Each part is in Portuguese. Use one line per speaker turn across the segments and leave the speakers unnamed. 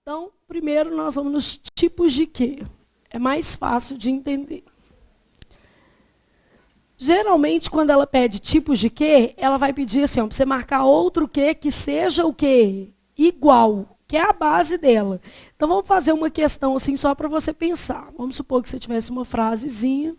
Então, primeiro nós vamos nos tipos de quê? É mais fácil de entender. Geralmente, quando ela pede tipos de quê, ela vai pedir assim, para você marcar outro quê que seja o quê? Igual, que é a base dela. Então, vamos fazer uma questão assim só para você pensar. Vamos supor que você tivesse uma frasezinha.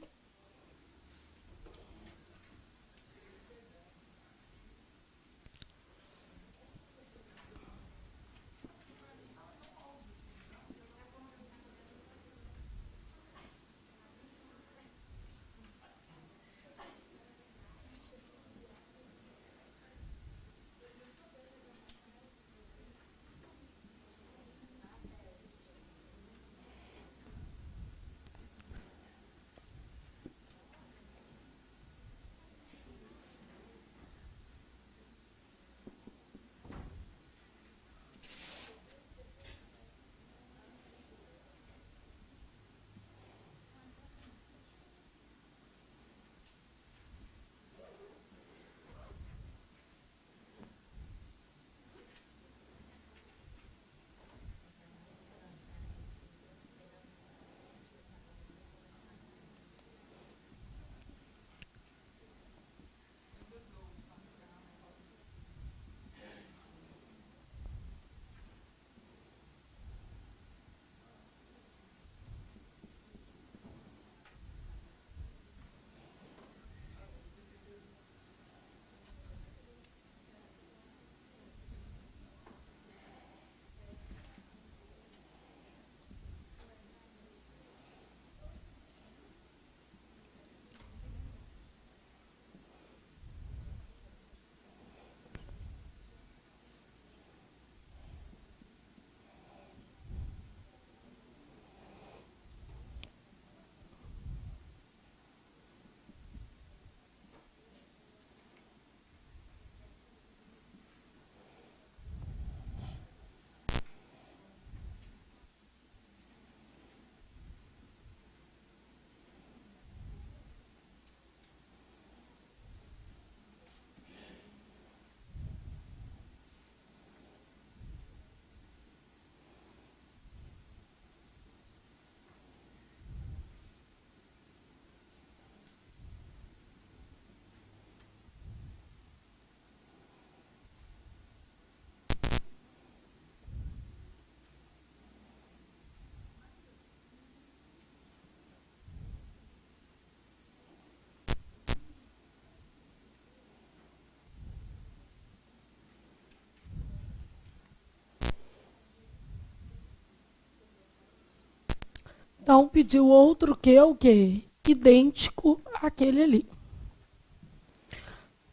Então, pediu outro que o quê? Idêntico àquele ali.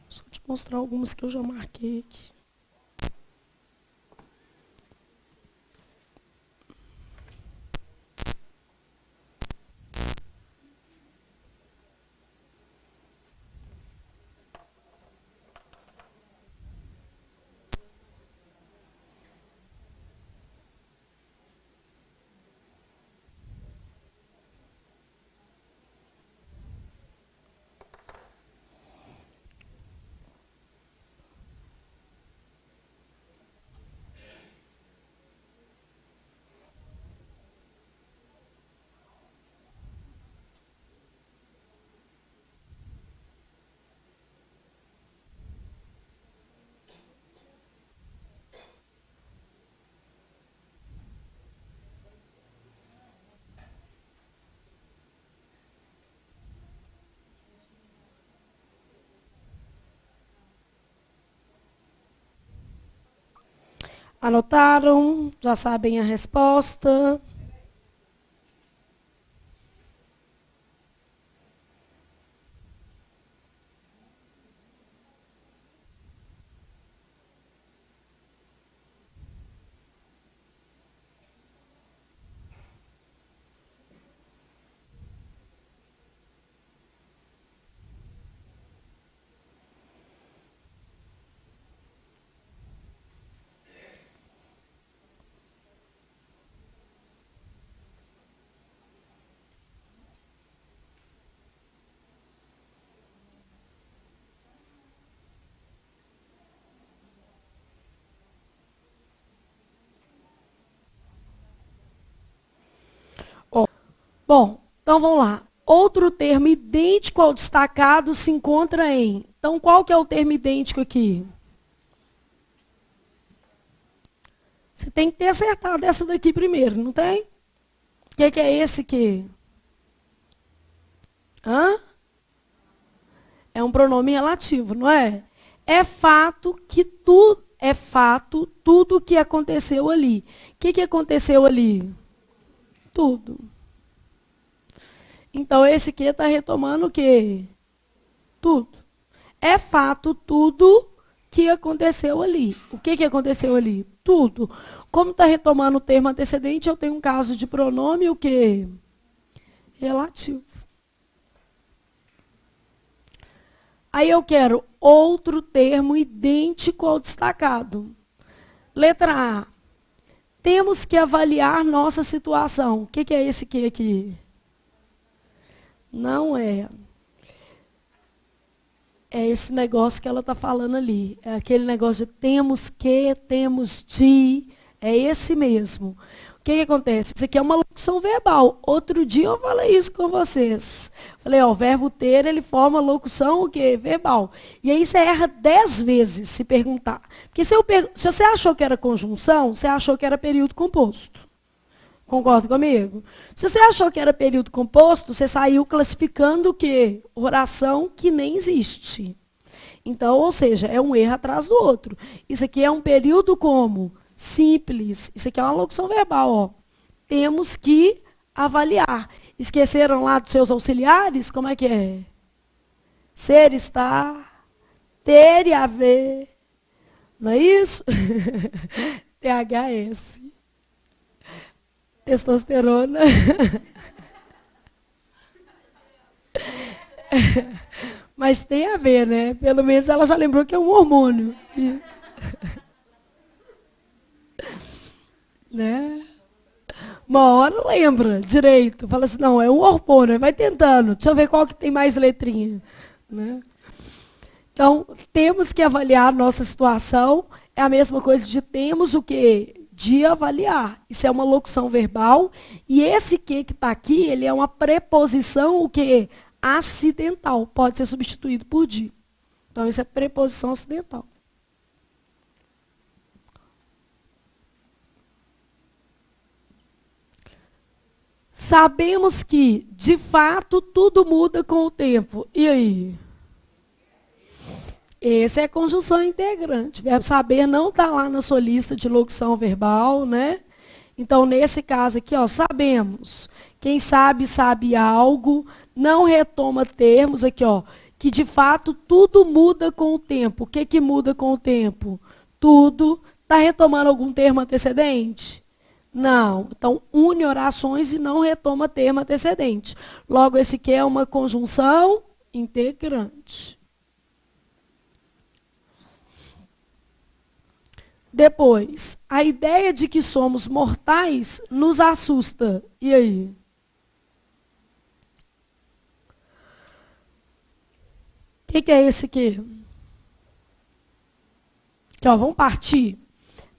Deixa eu te mostrar algumas que eu já marquei aqui. Anotaram? Já sabem a resposta? Bom, então vamos lá. Outro termo idêntico ao destacado se encontra em... Então, qual que é o termo idêntico aqui? Você tem que ter acertado essa daqui primeiro, não tem? O que é esse aqui? Hã? É um pronome relativo, não é? É fato tudo o que aconteceu ali. O que aconteceu ali? Tudo. Então, esse aqui está retomando o quê? Tudo. É fato tudo que aconteceu ali. O que aconteceu ali? Tudo. Como está retomando o termo antecedente, eu tenho um caso de pronome, o quê? Relativo. Aí eu quero outro termo idêntico ao destacado. Letra A. Temos que avaliar nossa situação. O que é esse que aqui? Não é. É esse negócio que ela está falando ali. É aquele negócio de temos que, temos de. É esse mesmo. O que acontece? Isso aqui é uma locução verbal. Outro dia eu falei isso com vocês. Falei, ó, o verbo ter, ele forma locução o quê? Verbal. E aí você erra 10 vezes se perguntar. Porque se você achou que era conjunção, você achou que era período composto. Concorda comigo? Se você achou que era período composto, você saiu classificando o quê? Oração que nem existe. Então, ou seja, é um erro atrás do outro. Isso aqui é um período como? Simples. Isso aqui é uma locução verbal, ó. Temos que avaliar. Esqueceram lá dos seus auxiliares? Como é que é? Ser, estar, ter e haver. Não é isso? THS. Testosterona. Mas tem a ver, né? Pelo menos ela já lembrou que é um hormônio. Isso. Né? Uma hora lembra direito. Fala assim, não, é um hormônio. Vai tentando. Deixa eu ver qual que tem mais letrinha. Né? Então, temos que avaliar a nossa situação. É a mesma coisa de temos o quê? De avaliar. Isso é uma locução verbal. E esse que está aqui, ele é uma preposição o quê? Acidental. Pode ser substituído por de. Então, isso é preposição acidental. Sabemos que, de fato, tudo muda com o tempo. E aí? Esse é conjunção integrante. O verbo saber não está lá na sua lista de locução verbal, né? Então, nesse caso aqui, ó, sabemos. Quem sabe, sabe algo. Não retoma termos aqui, ó. Que, de fato, tudo muda com o tempo. O que muda com o tempo? Tudo. Está retomando algum termo antecedente? Não. Então, une orações e não retoma termo antecedente. Logo, esse aqui é uma conjunção integrante. Depois, a ideia de que somos mortais nos assusta. E aí? O que é esse aqui? Então, vamos partir.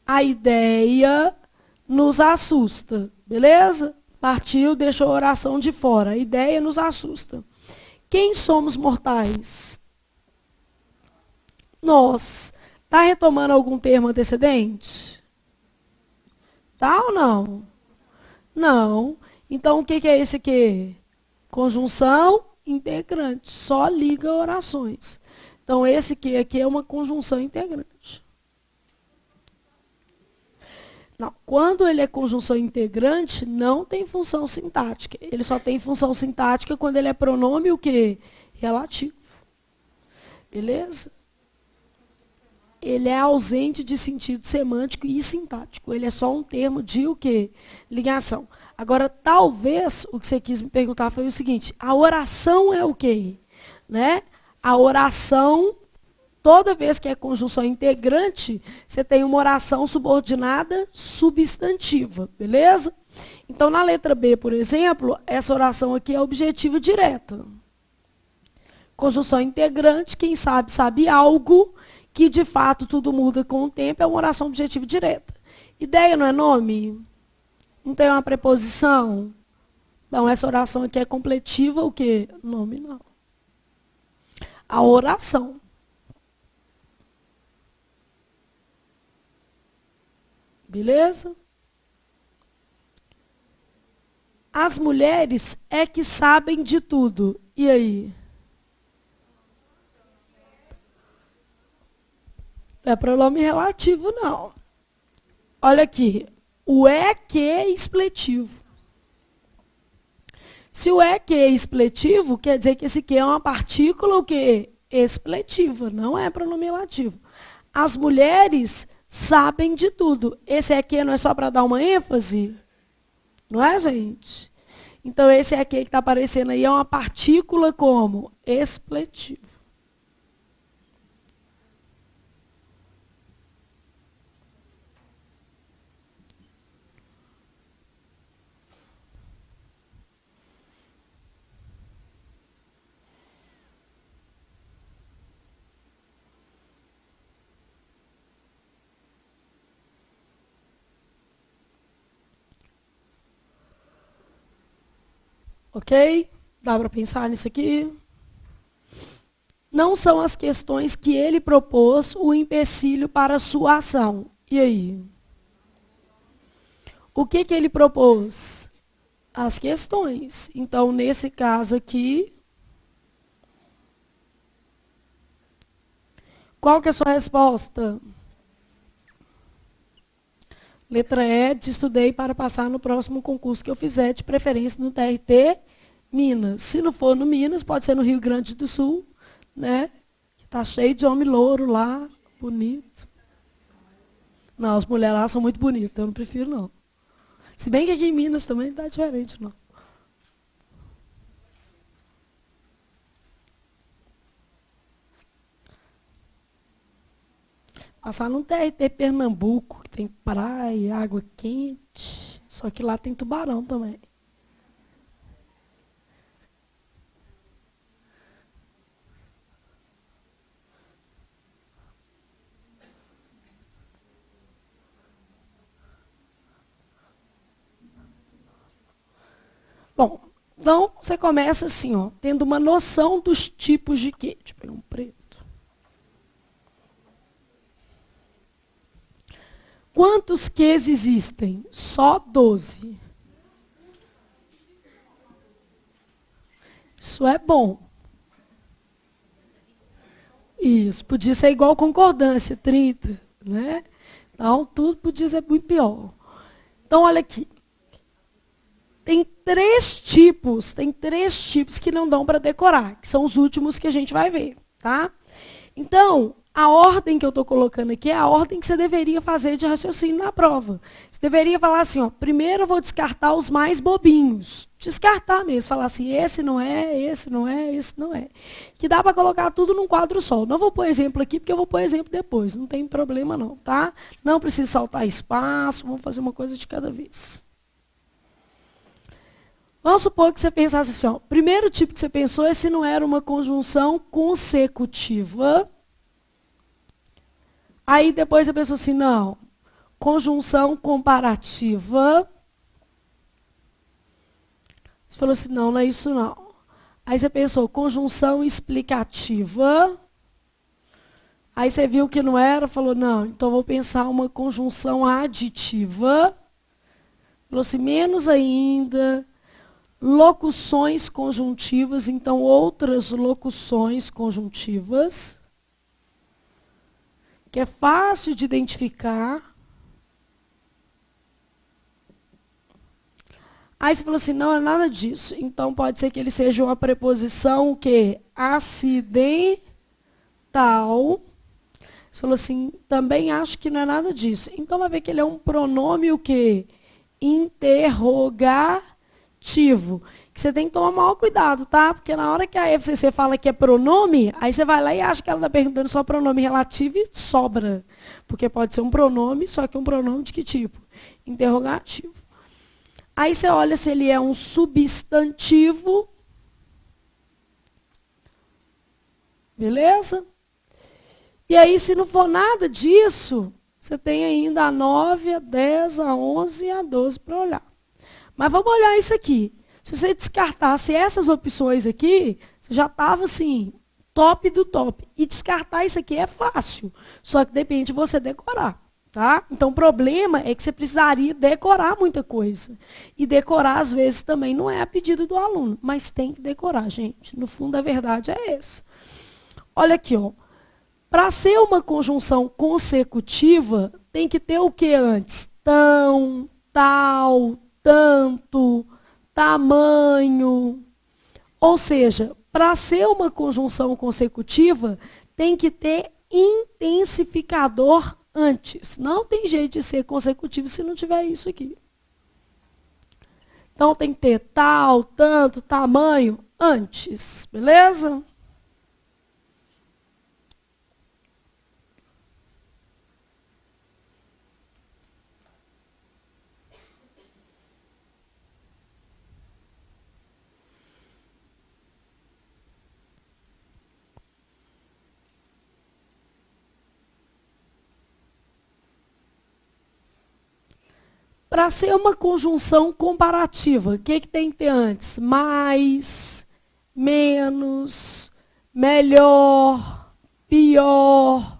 A ideia nos assusta, beleza? Partiu, deixou a oração de fora. A ideia nos assusta. Quem somos mortais? Nós. Está retomando algum termo antecedente? Tá ou não? Não. Então, o que é esse aqui? Conjunção integrante. Só liga orações. Então, esse aqui é uma conjunção integrante. Não, quando ele é conjunção integrante, não tem função sintática. Ele só tem função sintática quando ele é pronome o quê? Relativo. Beleza? Ele é ausente de sentido semântico e sintático. Ele é só um termo de o quê? Ligação. Agora, talvez, o que você quis me perguntar foi o seguinte, a oração é o quê? Né? A oração, toda vez que é conjunção integrante, você tem uma oração subordinada substantiva, beleza? Então, na letra B, por exemplo, essa oração aqui é objetiva direta. Conjunção integrante, quem sabe, sabe algo, que de fato tudo muda com o tempo, é uma oração objetiva direta. Ideia não é nome? Não tem uma preposição? Então, essa oração aqui é completiva, o quê? Nominal. A oração. Beleza? As mulheres é que sabem de tudo. E aí? Não é pronome relativo, não. Olha aqui. O é que é expletivo. Se o é que é expletivo, quer dizer que esse que é uma partícula o quê? Expletiva, não é pronome relativo. As mulheres sabem de tudo. Esse é que não é só para dar uma ênfase? Não é, gente? Então, esse aqui que está aparecendo aí é uma partícula como? Expletivo. Ok? Dá para pensar nisso aqui? Não são as questões que ele propôs o empecilho para a sua ação. E aí? O que ele propôs? As questões. Então, nesse caso aqui, qual que é a sua resposta? Letra E, de estudei para passar no próximo concurso que eu fizer, de preferência no TRT Minas. Se não for no Minas, pode ser no Rio Grande do Sul, né? Que tá cheio de homem louro lá, bonito. Não, as mulheres lá são muito bonitas, eu não prefiro não. Se bem que aqui em Minas também tá diferente, não. Passar no TRT Pernambuco, que tem praia, água quente. Só que lá tem tubarão também. Bom, então você começa assim, ó, tendo uma noção dos tipos de quê? Deixa eu pegar um preto. Quantos Qs existem? Só 12. Isso é bom. Isso, podia ser igual concordância, 30, né? Então, tudo podia ser muito pior. Então, olha aqui. Tem três tipos que não dão para decorar, que são os últimos que a gente vai ver, tá? Então, a ordem que eu estou colocando aqui é a ordem que você deveria fazer de raciocínio na prova. Você deveria falar assim, ó, primeiro eu vou descartar os mais bobinhos. Descartar mesmo, falar assim, esse não é, esse não é, esse não é. Que dá para colocar tudo num quadro só. Não vou pôr exemplo aqui, porque eu vou pôr exemplo depois. Não tem problema não, tá? Não precisa saltar espaço, vamos fazer uma coisa de cada vez. Vamos supor que você pensasse assim, ó, o primeiro tipo que você pensou é se não era uma conjunção consecutiva. Aí depois você pensou assim, não, conjunção comparativa. Você falou assim, não, não é isso não. Aí você pensou, conjunção explicativa. Aí você viu que não era, falou, não, então vou pensar uma conjunção aditiva. Falou assim, menos ainda. Locuções conjuntivas, então outras locuções conjuntivas, que é fácil de identificar. Aí você falou assim, não é nada disso. Então pode ser que ele seja uma preposição o quê? Acidental. Você falou assim, também acho que não é nada disso. Então vai ver que ele é um pronome o quê? Interrogativo. Que você tem que tomar maior cuidado, tá? Porque na hora que a FCC fala que é pronome, aí você vai lá e acha que ela está perguntando só pronome relativo e sobra. Porque pode ser um pronome, só que um pronome de que tipo? Interrogativo. Aí você olha se ele é um substantivo. Beleza? E aí, se não for nada disso, você tem ainda a 9, a 10, a 11 e a 12 para olhar. Mas vamos olhar isso aqui. Se você descartasse essas opções aqui, você já estava assim, top do top. E descartar isso aqui é fácil, só que depende de você decorar. Tá? Então, o problema é que você precisaria decorar muita coisa. E decorar, às vezes, também não é a pedido do aluno, mas tem que decorar, gente. No fundo, a verdade é essa. Olha aqui, ó. Para ser uma conjunção consecutiva, tem que ter o que antes? Tão, tal, tanto, tamanho. Ou seja, para ser uma conjunção consecutiva, tem que ter intensificador antes. Não tem jeito de ser consecutivo se não tiver isso aqui. Então, tem que ter tal, tanto, tamanho antes. Beleza? Para ser uma conjunção comparativa, o que tem que ter antes? Mais, menos, melhor, pior,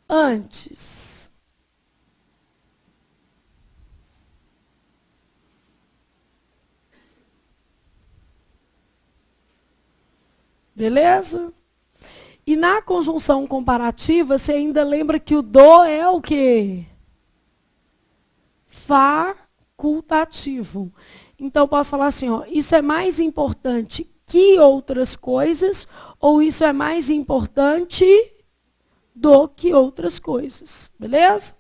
antes. Beleza? E na conjunção comparativa, você ainda lembra que o do é o quê? Facultativo. Então, posso falar assim, ó, isso é mais importante que outras coisas, ou isso é mais importante do que outras coisas. Beleza?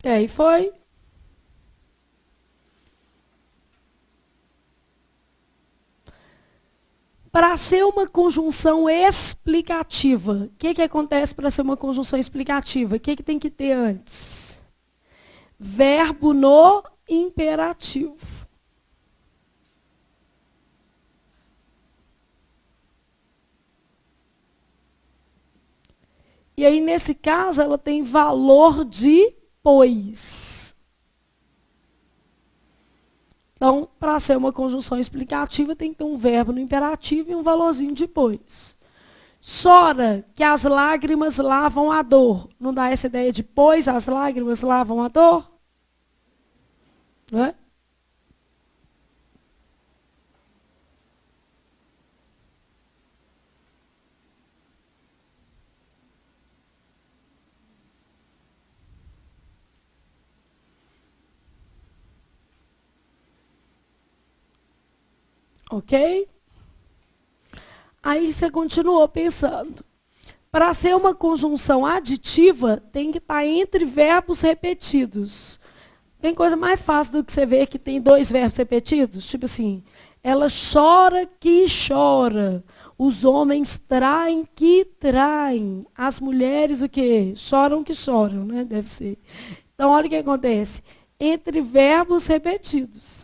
E aí foi. Para ser uma conjunção explicativa, o que acontece para ser uma conjunção explicativa? O que tem que ter antes? Verbo no imperativo. E aí, nesse caso, ela tem valor de pois. Então, para ser uma conjunção explicativa, tem que ter um verbo no imperativo e um valorzinho depois. Chora que as lágrimas lavam a dor. Não dá essa ideia de pois as lágrimas lavam a dor? Não é? Ok? Aí você continuou pensando. Para ser uma conjunção aditiva, tem que estar entre verbos repetidos. Tem coisa mais fácil do que você ver que tem dois verbos repetidos? Tipo assim, ela chora que chora. Os homens traem que traem. As mulheres o quê? Choram que choram, né? Deve ser. Então, olha o que acontece. Entre verbos repetidos.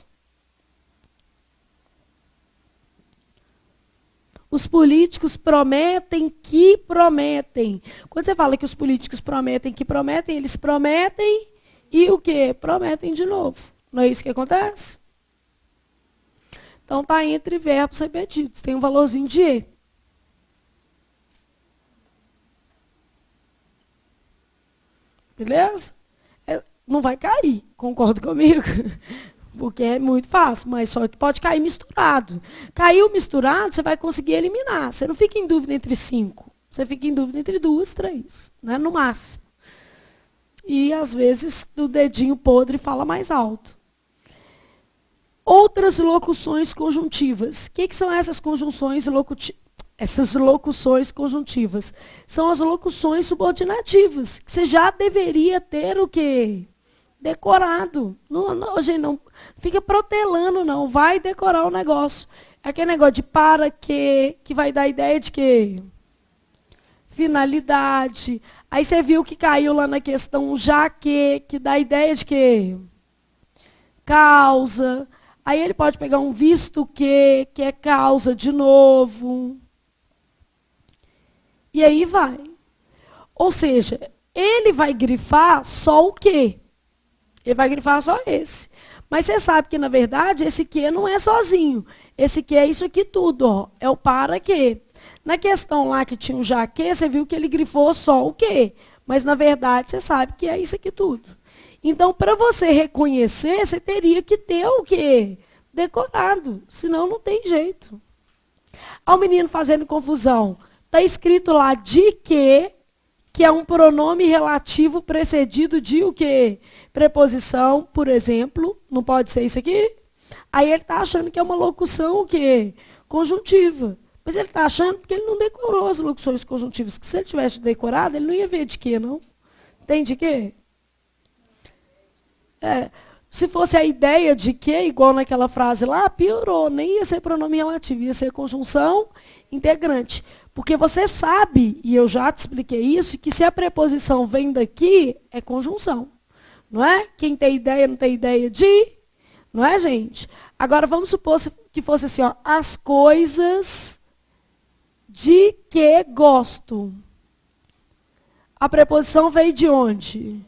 Os políticos prometem que prometem. Quando você fala que os políticos prometem que prometem, eles prometem e o quê? Prometem de novo. Não é isso que acontece? Então, está entre verbos repetidos. Tem um valorzinho de E. Beleza? Não vai cair, concorda comigo? Porque é muito fácil, mas só que pode cair misturado. Caiu misturado, você vai conseguir eliminar. Você não fica em dúvida entre 5. Você fica em dúvida entre 2, 3, né, no máximo. E, às vezes, o dedinho podre fala mais alto. Outras locuções conjuntivas. O que são essas conjunções essas locuções conjuntivas? São as locuções subordinativas, que você já deveria ter o quê? Decorado. Não, gente, não fica protelando, não. Vai decorar o negócio. Aquele negócio de para que vai dar a ideia de quê? Finalidade. Aí você viu que caiu lá na questão já que dá a ideia de quê? Causa. Aí ele pode pegar um visto que é causa de novo. E aí vai. Ou seja, ele vai grifar só o quê? Ele vai grifar só esse. Mas você sabe que, na verdade, esse que não é sozinho. Esse que é isso aqui tudo, ó. É o para quê. Na questão lá que tinha um já que, você viu que ele grifou só o quê. Mas, na verdade, você sabe que é isso aqui tudo. Então, para você reconhecer, você teria que ter o quê? Decorado. Senão, não tem jeito. Olha o menino fazendo confusão. Está escrito lá de que é um pronome relativo precedido de o quê? Preposição, por exemplo. Não pode ser isso aqui? Aí ele está achando que é uma locução o quê? Conjuntiva. Mas ele está achando porque ele não decorou as locuções conjuntivas. Que se ele tivesse decorado, ele não ia ver de quê, não? Tem de quê? Se fosse a ideia de que, igual naquela frase lá, piorou. Nem ia ser pronome relativo, ia ser conjunção integrante. Porque você sabe, e eu já te expliquei isso, que se a preposição vem daqui, é conjunção. Não é? Quem tem ideia não tem ideia de... Não é, gente? Agora, vamos supor que fosse assim, ó, as coisas de que gosto. A preposição veio de onde?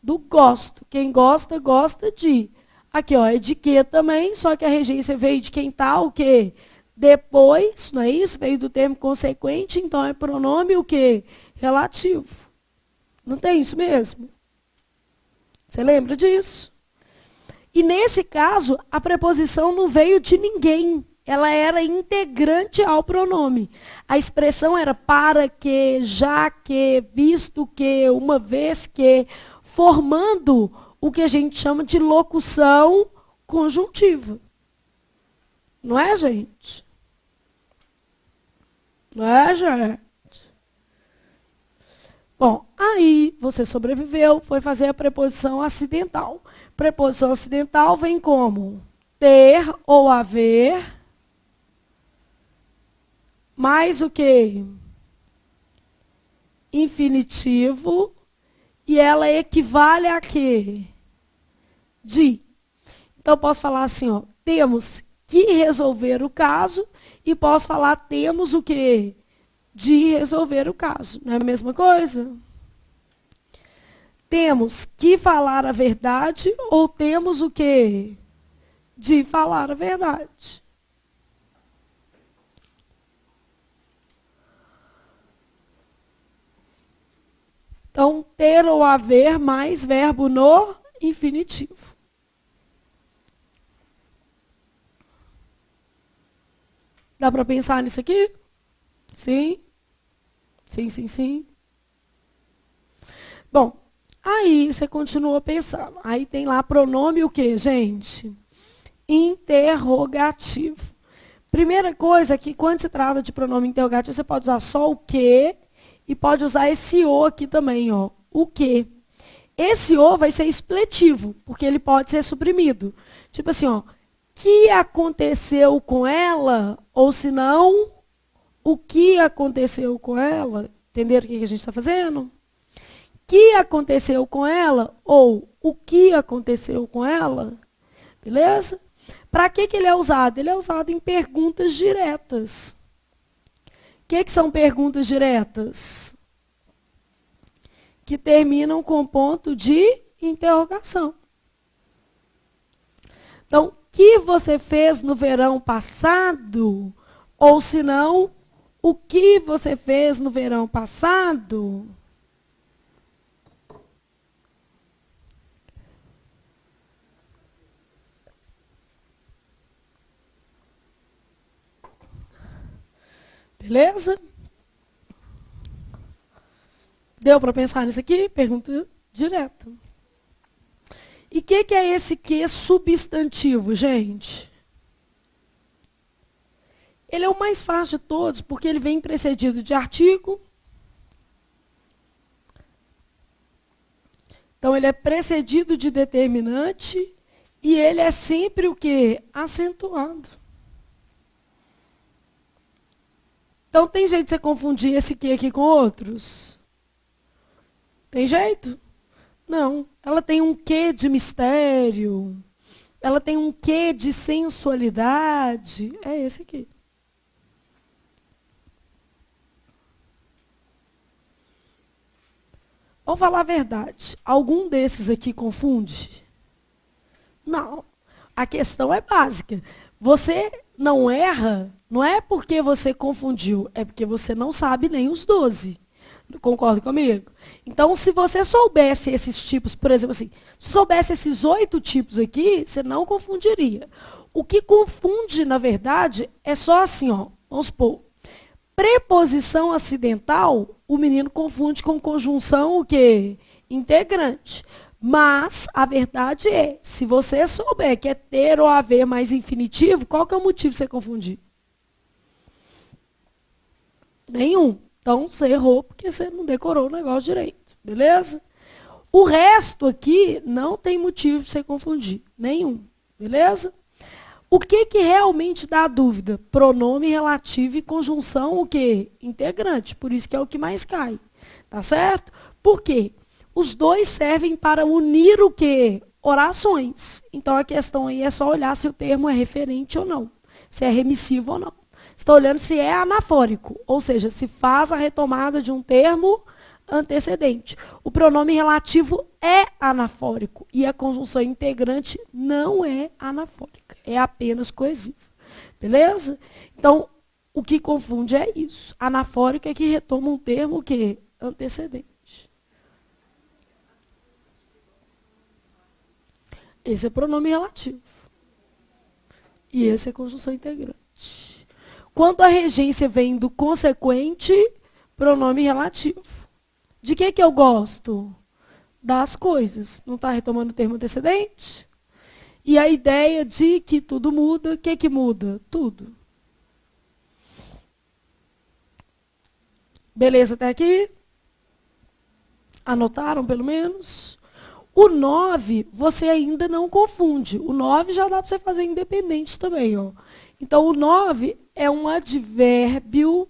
Do gosto. Quem gosta, gosta de. Aqui, ó, é de que também, só que a regência veio de quem tá, o quê? Depois, não é isso? Veio do termo consequente, então é pronome o quê? Relativo. Não tem isso mesmo? Você lembra disso? E nesse caso, a preposição não veio de ninguém. Ela era integrante ao pronome. A expressão era para que, já que, visto que, uma vez que, formando o que a gente chama de locução conjuntiva. Não é, gente? Não é, gente? Bom, aí você sobreviveu, foi fazer a preposição acidental. Preposição acidental vem como? Ter ou haver, mais o quê? Infinitivo, e ela equivale a quê? De. Então, eu posso falar assim, ó, temos que resolver o caso, e posso falar temos o quê? De resolver o caso. Não é a mesma coisa? Temos que falar a verdade ou temos o quê? De falar a verdade. Então, ter ou haver mais verbo no infinitivo. Dá para pensar nisso aqui? Sim? Sim, sim, sim. Bom, aí você continua pensando. Aí tem lá pronome o quê, gente? Interrogativo. Primeira coisa é que quando se trata de pronome interrogativo, você pode usar só o que e pode usar esse o aqui também, ó. O que. Esse o vai ser expletivo, porque ele pode ser suprimido. Tipo assim, ó. Que aconteceu com ela? Ou se não, o que aconteceu com ela? Entenderam o que a gente está fazendo? Que aconteceu com ela? Ou o que aconteceu com ela? Beleza? Para que ele é usado? Ele é usado em perguntas diretas. O que são perguntas diretas? Que terminam com ponto de interrogação. Então, o que você fez no verão passado? Ou se não, o que você fez no verão passado? Beleza? Deu para pensar nisso aqui? Pergunta direta. E o que é esse que substantivo, gente? Ele é o mais fácil de todos, porque ele vem precedido de artigo. Então, ele é precedido de determinante e ele é sempre o quê? Acentuado. Então, tem jeito de você confundir esse que aqui com outros? Tem jeito? Não. Ela tem um quê de mistério. Ela tem um quê de sensualidade. É esse aqui. Vamos falar a verdade. Algum desses aqui confunde? Não. A questão é básica. Você não erra, não é porque você confundiu, é porque você não sabe nem os 12. Concorda comigo? Então, se você soubesse esses tipos, por exemplo, assim, se soubesse esses 8 tipos aqui, você não confundiria. O que confunde, na verdade, é só assim, ó. Vamos supor, preposição acidental, o menino confunde com conjunção o quê? Integrante. Mas a verdade é, se você souber que é ter ou haver mais infinitivo, qual que é o motivo de você confundir? Nenhum. Então, você errou porque você não decorou o negócio direito. Beleza? O resto aqui não tem motivo para você confundir. Nenhum. Beleza? O que realmente dá dúvida? Pronome relativo e conjunção o quê? Integrante. Por isso que é o que mais cai. Tá certo? Por quê? Os dois servem para unir o quê? Orações. Então, a questão aí é só olhar se o termo é referente ou não. Se é remissivo ou não. Você está olhando se é anafórico, ou seja, se faz a retomada de um termo antecedente. O pronome relativo é anafórico e a conjunção integrante não é anafórica, é apenas coesiva. Beleza? Então, o que confunde é isso. Anafórico é que retoma um termo que antecedente. Esse é pronome relativo. E esse é conjunção integrante. Quando a regência vem do consequente, pronome relativo. De que eu gosto? Das coisas. Não está retomando o termo antecedente? E a ideia de que tudo muda, o que muda? Tudo. Beleza até aqui? Anotaram, pelo menos? O 9, você ainda não confunde. O 9 já dá para você fazer independente também. Ó. Então, o 9 é um advérbio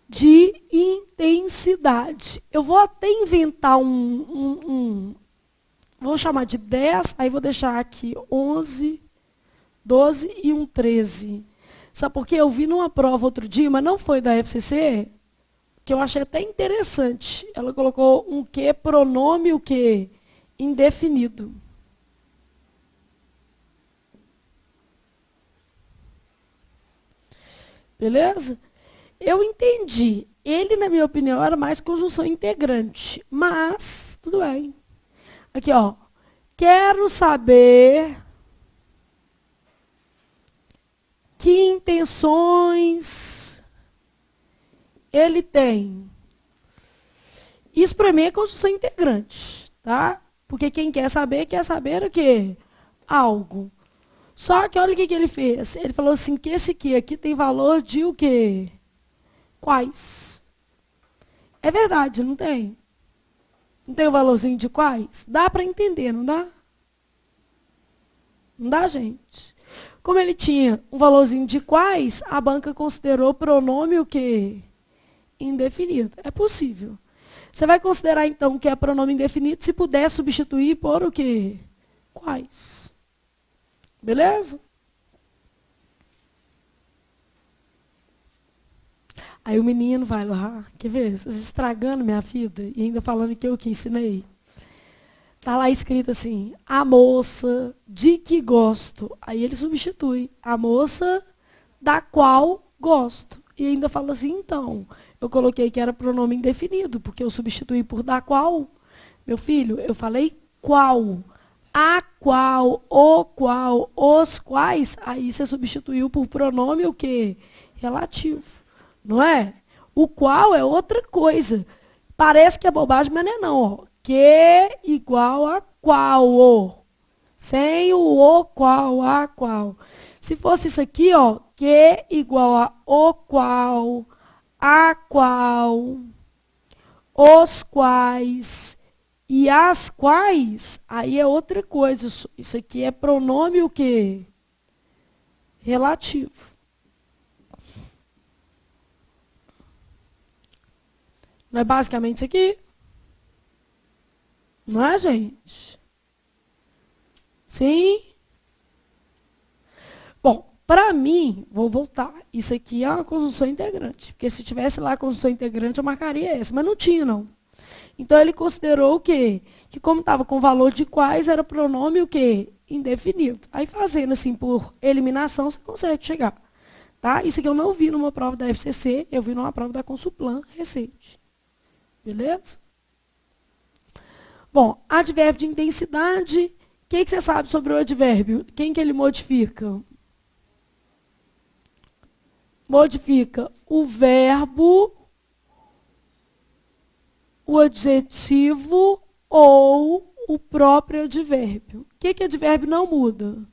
de intensidade. Eu vou até inventar vou chamar de 10, aí vou deixar aqui 11, 12 e um 13. Sabe por quê? Eu vi numa prova outro dia, mas não foi da FCC, que eu achei até interessante. Ela colocou um que, pronome o que? Indefinido. Beleza? Eu entendi. Ele, na minha opinião, era mais conjunção integrante. Mas, tudo bem. Aqui, ó. Quero saber que intenções ele tem. Isso para mim é conjunção integrante, tá? Porque quem quer saber o quê? Algo. Só que olha o que ele fez. Ele falou assim que esse aqui tem valor de o quê? Quais? É verdade, não tem? Não tem o valorzinho de quais? Dá para entender, não dá? Não dá, gente? Como ele tinha um valorzinho de quais, a banca considerou pronome o quê? Indefinido. É possível. Você vai considerar, então, que é pronome indefinido se puder substituir por o quê? Quais? Beleza? Aí o menino vai lá, quer ver? Vocês estragando minha vida e ainda falando que eu que ensinei. Está lá escrito assim, a moça de que gosto. Aí ele substitui, a moça da qual gosto. E ainda fala assim, então, eu coloquei que era pronome indefinido, porque eu substituí por da qual. Meu filho, eu falei qual. A qual, o qual, os quais, aí você substituiu por pronome o quê? Relativo. Não é? O qual é outra coisa. Parece que é bobagem, mas não é não. Ó. Que igual a qual. Sem o qual, a qual. Se fosse isso aqui, ó, que igual a o qual, a qual, os quais e as quais, aí é outra coisa. Isso aqui é pronome o quê? Relativo. Não é basicamente isso aqui? Não é, gente? Sim? Bom, Para mim, vou voltar, isso aqui é uma conjunção integrante. Porque se tivesse lá a conjunção integrante, eu marcaria essa. Mas não tinha, não. Então, ele considerou o quê? Que como estava com valor de quais, era pronome o quê? Indefinido. Aí, fazendo assim, por eliminação, você consegue chegar. Tá? Isso aqui eu não vi numa prova da FCC, eu vi numa prova da Consulplan recente. Beleza? Bom, advérbio de intensidade. O que você sabe sobre o advérbio? Quem que ele modifica? Modifica o verbo, o adjetivo ou o próprio advérbio. O que advérbio não muda?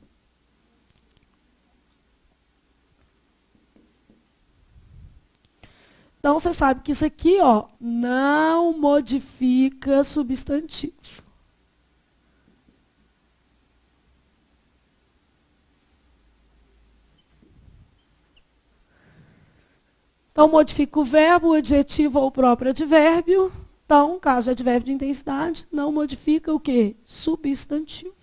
Então, você sabe que isso aqui, ó, não modifica substantivo. Então, modifica o verbo, o adjetivo ou o próprio advérbio. Então, caso de advérbio de intensidade, não modifica o quê? Substantivo.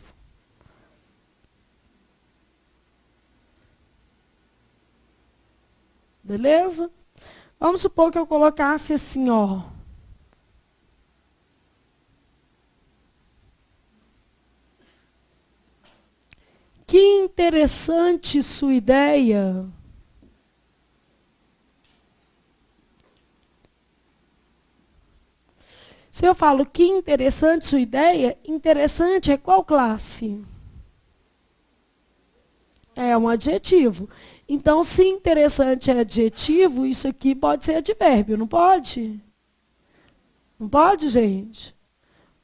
Beleza? Vamos supor que eu colocasse assim, ó. Que interessante sua ideia. Se eu falo que interessante sua ideia, interessante é qual classe? É um adjetivo. Então, se interessante é adjetivo, isso aqui pode ser advérbio, não pode? Não pode, gente?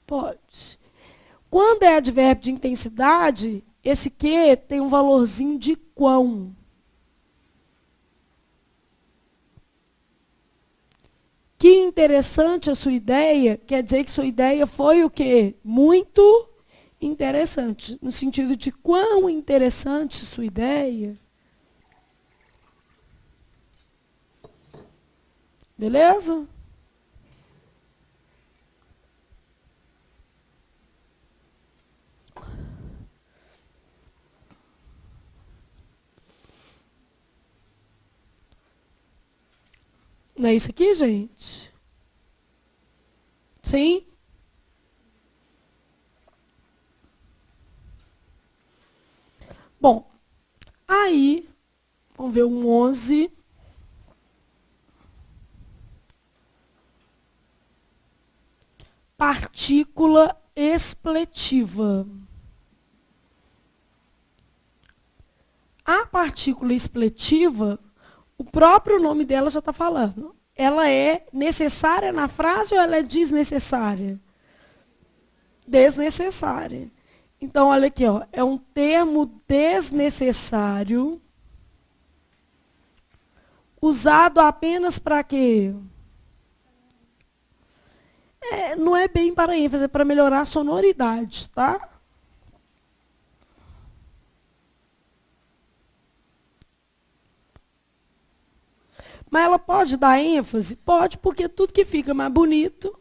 Pode. Quando é advérbio de intensidade, esse que tem um valorzinho de quão. Que interessante a sua ideia, quer dizer que sua ideia foi o quê? Muito interessante. No sentido de quão interessante sua ideia. Beleza? Não é isso aqui, gente? Sim? Bom, aí, vamos ver um 11. Partícula expletiva. A partícula expletiva, o próprio nome dela já está falando. Ela é necessária na frase ou ela é desnecessária? Desnecessária. Então, olha aqui, ó, é um termo desnecessário usado apenas para quê? Não é bem para ênfase, é para melhorar a sonoridade, tá? Mas ela pode dar ênfase? Pode, porque tudo que fica mais bonito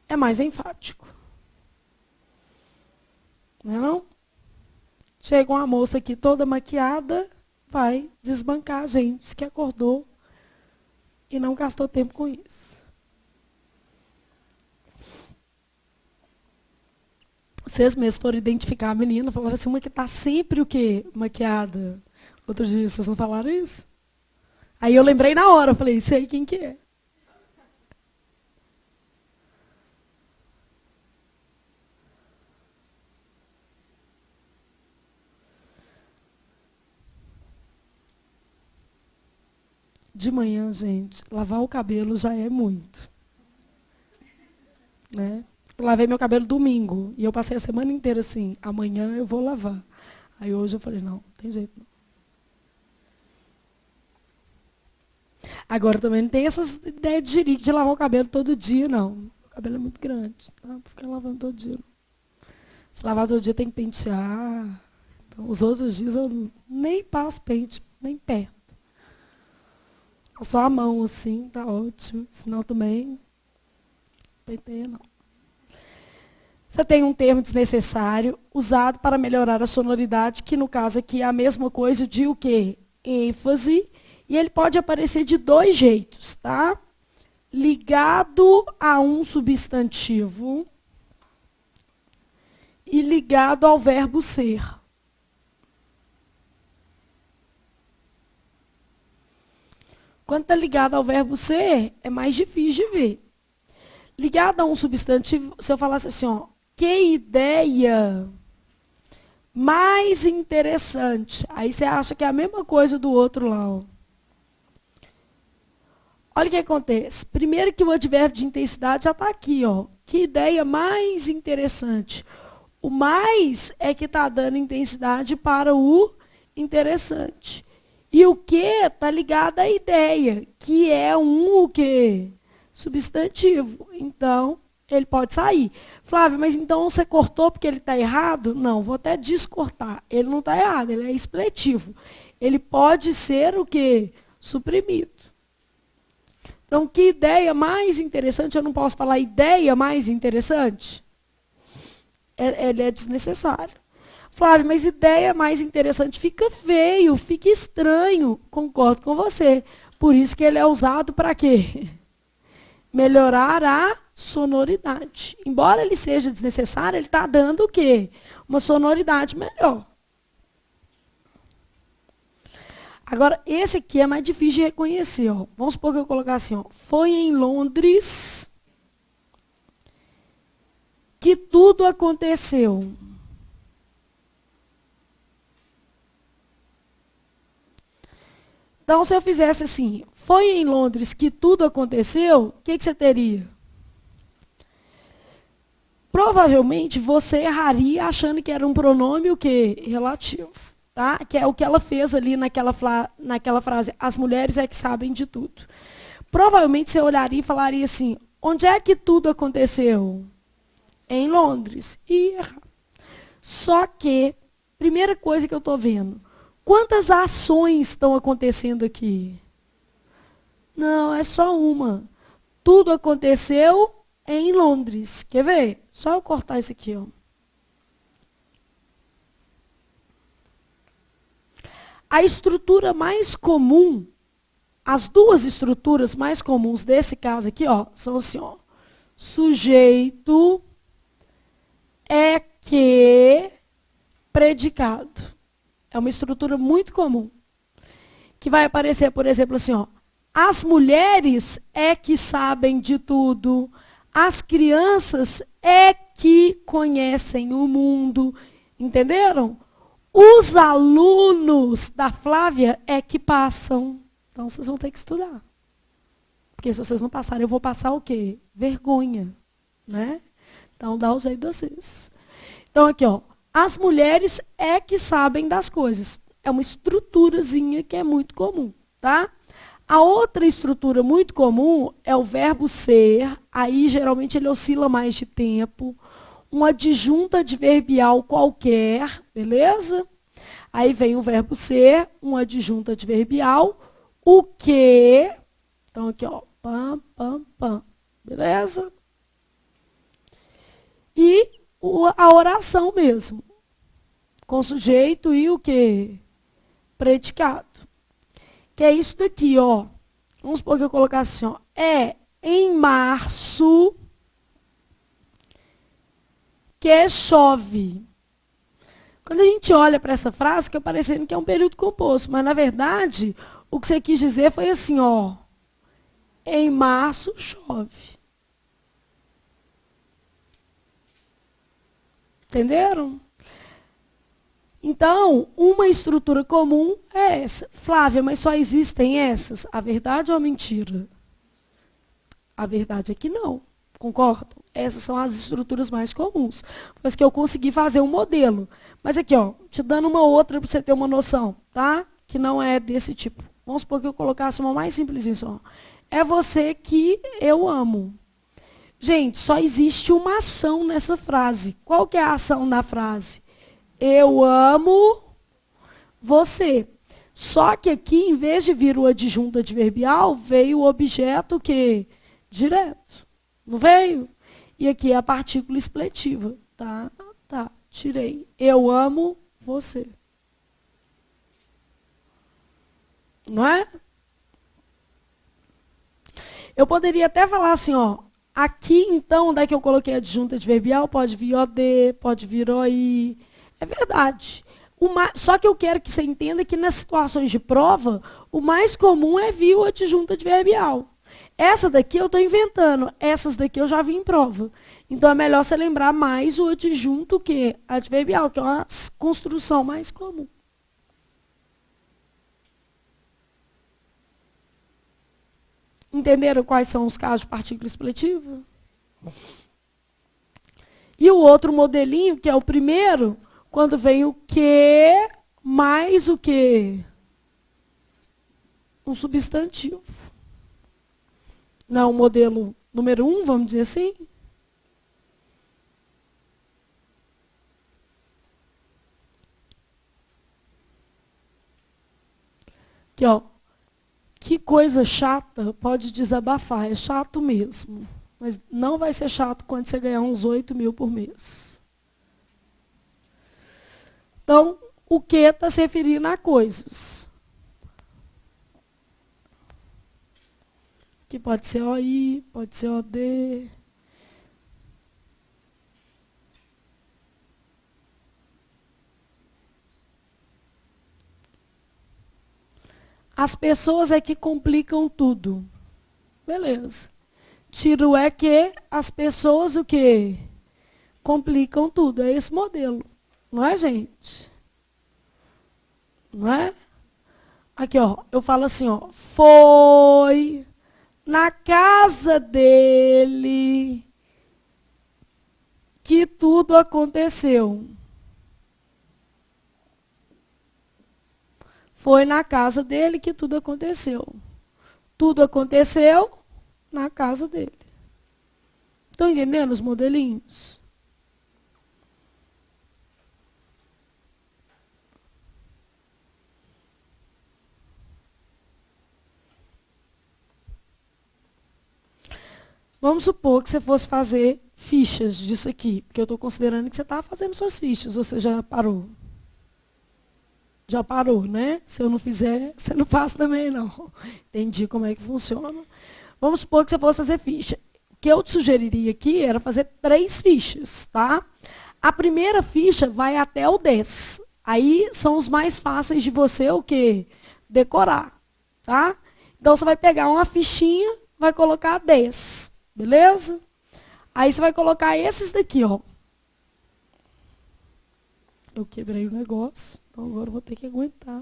é mais enfático. Não é não? Chega uma moça aqui toda maquiada, vai desbancar a gente que acordou e não gastou tempo com isso. Vocês mesmos foram identificar a menina, falaram assim, uma que está sempre o quê? Maquiada. Outro dia, vocês não falaram isso? Aí eu lembrei na hora, eu falei, sei quem que é. De manhã, gente, lavar o cabelo já é muito. Né? Eu lavei meu cabelo domingo, e eu passei a semana inteira assim, amanhã eu vou lavar. Aí hoje eu falei, não tem jeito não. Agora também não tem essas ideias de jirico de lavar o cabelo todo dia, não. O cabelo é muito grande, tá? Não fica lavando todo dia. Não. Se lavar todo dia tem que pentear. Então, os outros dias eu nem passo pente, nem perto. Só a mão assim, tá ótimo. Senão também, penteia não. Você tem um termo desnecessário usado para melhorar a sonoridade, que no caso aqui é a mesma coisa de o quê? ênfase, e ele pode aparecer de dois jeitos, tá? Ligado a um substantivo e ligado ao verbo ser. Quando está ligado ao verbo ser, é mais difícil de ver. Ligado a um substantivo, se eu falasse assim, ó, que ideia mais interessante. Aí você acha que é a mesma coisa do outro lá, ó. Olha o que acontece. Primeiro que o advérbio de intensidade já está aqui, ó. Que ideia mais interessante. O mais é que está dando intensidade para o interessante. E o que está ligado à ideia, que é um o quê? Substantivo. Então, ele pode sair. Flávio, mas então você cortou porque ele está errado? Não, vou até descortar. Ele não está errado, ele é expletivo. Ele pode ser o quê? Suprimido. Então, que ideia mais interessante? Eu não posso falar ideia mais interessante? Ele é desnecessário. Flávio, mas ideia mais interessante fica feio, fica estranho. Concordo com você. Por isso que ele é usado para quê? Melhorar a sonoridade. Embora ele seja desnecessário, ele está dando o quê? Uma sonoridade melhor. Agora, esse aqui é mais difícil de reconhecer. Ó. Vamos supor que eu colocar assim, ó. Foi em Londres que tudo aconteceu. Então, se eu fizesse assim, foi em Londres que tudo aconteceu, o que você teria? Provavelmente você erraria achando que era um pronome o quê? Relativo. Tá? Que é o que ela fez ali naquela frase, as mulheres é que sabem de tudo. Provavelmente você olharia e falaria assim, onde é que tudo aconteceu? Em Londres. E errar. Só que, primeira coisa que eu estou vendo, quantas ações estão acontecendo aqui? Não, é só uma. Tudo aconteceu em Londres. Quer ver? Só eu cortar isso aqui, ó. A estrutura mais comum, as duas estruturas mais comuns desse caso aqui, ó, são assim, ó. Sujeito, é que, predicado. É uma estrutura muito comum. Que vai aparecer, por exemplo, assim, ó. As mulheres é que sabem de tudo. As crianças é que conhecem o mundo. Entenderam? Os alunos da Flávia é que passam. Então, vocês vão ter que estudar. Porque se vocês não passarem, eu vou passar o quê? Vergonha. Né? Então, dá o jeito de vocês. Então, aqui, ó. As mulheres é que sabem das coisas. É uma estruturazinha que é muito comum, tá? A outra estrutura muito comum é o verbo ser. Aí, geralmente, ele oscila mais de tempo. Uma adjunta adverbial qualquer, beleza? Aí vem o verbo ser, uma adjunta adverbial, o que, então aqui, ó, pam, pam, pam, beleza? E a oração mesmo, com sujeito e o que? Predicado. Que é isso daqui, ó. Vamos supor que eu colocasse assim, ó, é em março que chove. Quando a gente olha para essa frase, fica parecendo que é um período composto, mas na verdade, o que você quis dizer foi assim, ó, em março chove. Entenderam? Então, uma estrutura comum é essa. Flávia, mas só existem essas? A verdade ou a mentira? A verdade é que não. Concordam? Essas são as estruturas mais comuns. Mas que eu consegui fazer um modelo. Mas aqui, ó, te dando uma outra para você ter uma noção, tá? Que não é desse tipo. Vamos supor que eu colocasse uma mais simplesinha só. É você que eu amo. Gente, só existe uma ação nessa frase. Qual que é a ação da frase? Eu amo você. Só que aqui, em vez de vir o adjunto adverbial, veio o objeto que direto. Não veio? E aqui é a partícula expletiva. Tá, tá, tirei. Eu amo você. Não é? Eu poderia até falar assim, ó. Aqui, então, onde é que eu coloquei a adjunta adverbial, pode vir OD, pode vir OI. É verdade. Só que eu quero que você entenda que nas situações de prova, o mais comum é vir o adjunto adverbial. Essa daqui eu estou inventando, essas daqui eu já vi em prova. Então é melhor você lembrar mais o adjunto que adverbial, que é uma construção mais comum. Entenderam quais são os casos de partícula expletiva? E o outro modelinho, que é o primeiro, quando vem o que mais o que? Um substantivo. Não, o modelo número 1, vamos dizer assim. Aqui, ó. Que coisa chata, pode desabafar, é chato mesmo. Mas não vai ser chato quando você ganhar uns 8 mil por mês. Então, o que está se referindo a coisas. Que pode ser OI, pode ser OD. As pessoas é que complicam tudo. Beleza. Tiro é que as pessoas o quê? Complicam tudo. É esse modelo. Não é, gente? Não é? Aqui, ó. Eu falo assim, ó. Foi na casa dele que tudo aconteceu. Foi na casa dele que tudo aconteceu. Tudo aconteceu na casa dele. Estão entendendo os modelinhos? Vamos supor que você fosse fazer fichas disso aqui, porque eu estou considerando que você está fazendo suas fichas, ou você já parou? Já parou, né? Se eu não fizer, você não faz também, não. Entendi como é que funciona. Vamos supor que você fosse fazer ficha. O que eu te sugeriria aqui era fazer 3 fichas, tá? A primeira ficha vai até o 10. Aí são os mais fáceis de você o quê? Decorar, tá? Então você vai pegar uma fichinha, vai colocar 10, beleza? Aí você vai colocar esses daqui, ó. Eu quebrei o negócio, então agora eu vou ter que aguentar.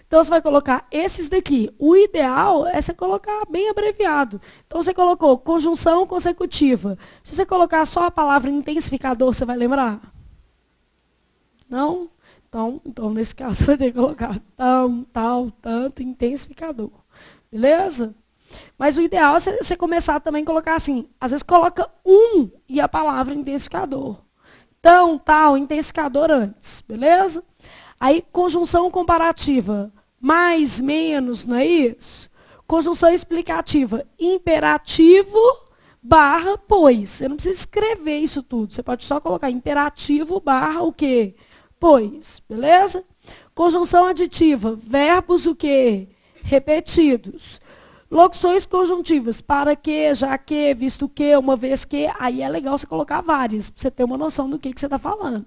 Então, você vai colocar esses daqui. O ideal é você colocar bem abreviado. Então, você colocou conjunção consecutiva. Se você colocar só a palavra intensificador, você vai lembrar? Não? Então nesse caso, você vai ter que colocar tão, tal, tanto, intensificador. Beleza? Mas o ideal é você começar também a colocar assim. Às vezes, coloca e a palavra intensificador. Tão, tal, intensificador antes, beleza? Aí, conjunção comparativa, mais, menos, não é isso? Conjunção explicativa, imperativo barra pois. Você não precisa escrever isso tudo, você pode só colocar imperativo barra o quê? Pois, beleza? Conjunção aditiva, verbos o quê? Repetidos. Locuções conjuntivas, para que, já que, visto que, uma vez que, aí é legal você colocar várias, para você ter uma noção do que você está falando.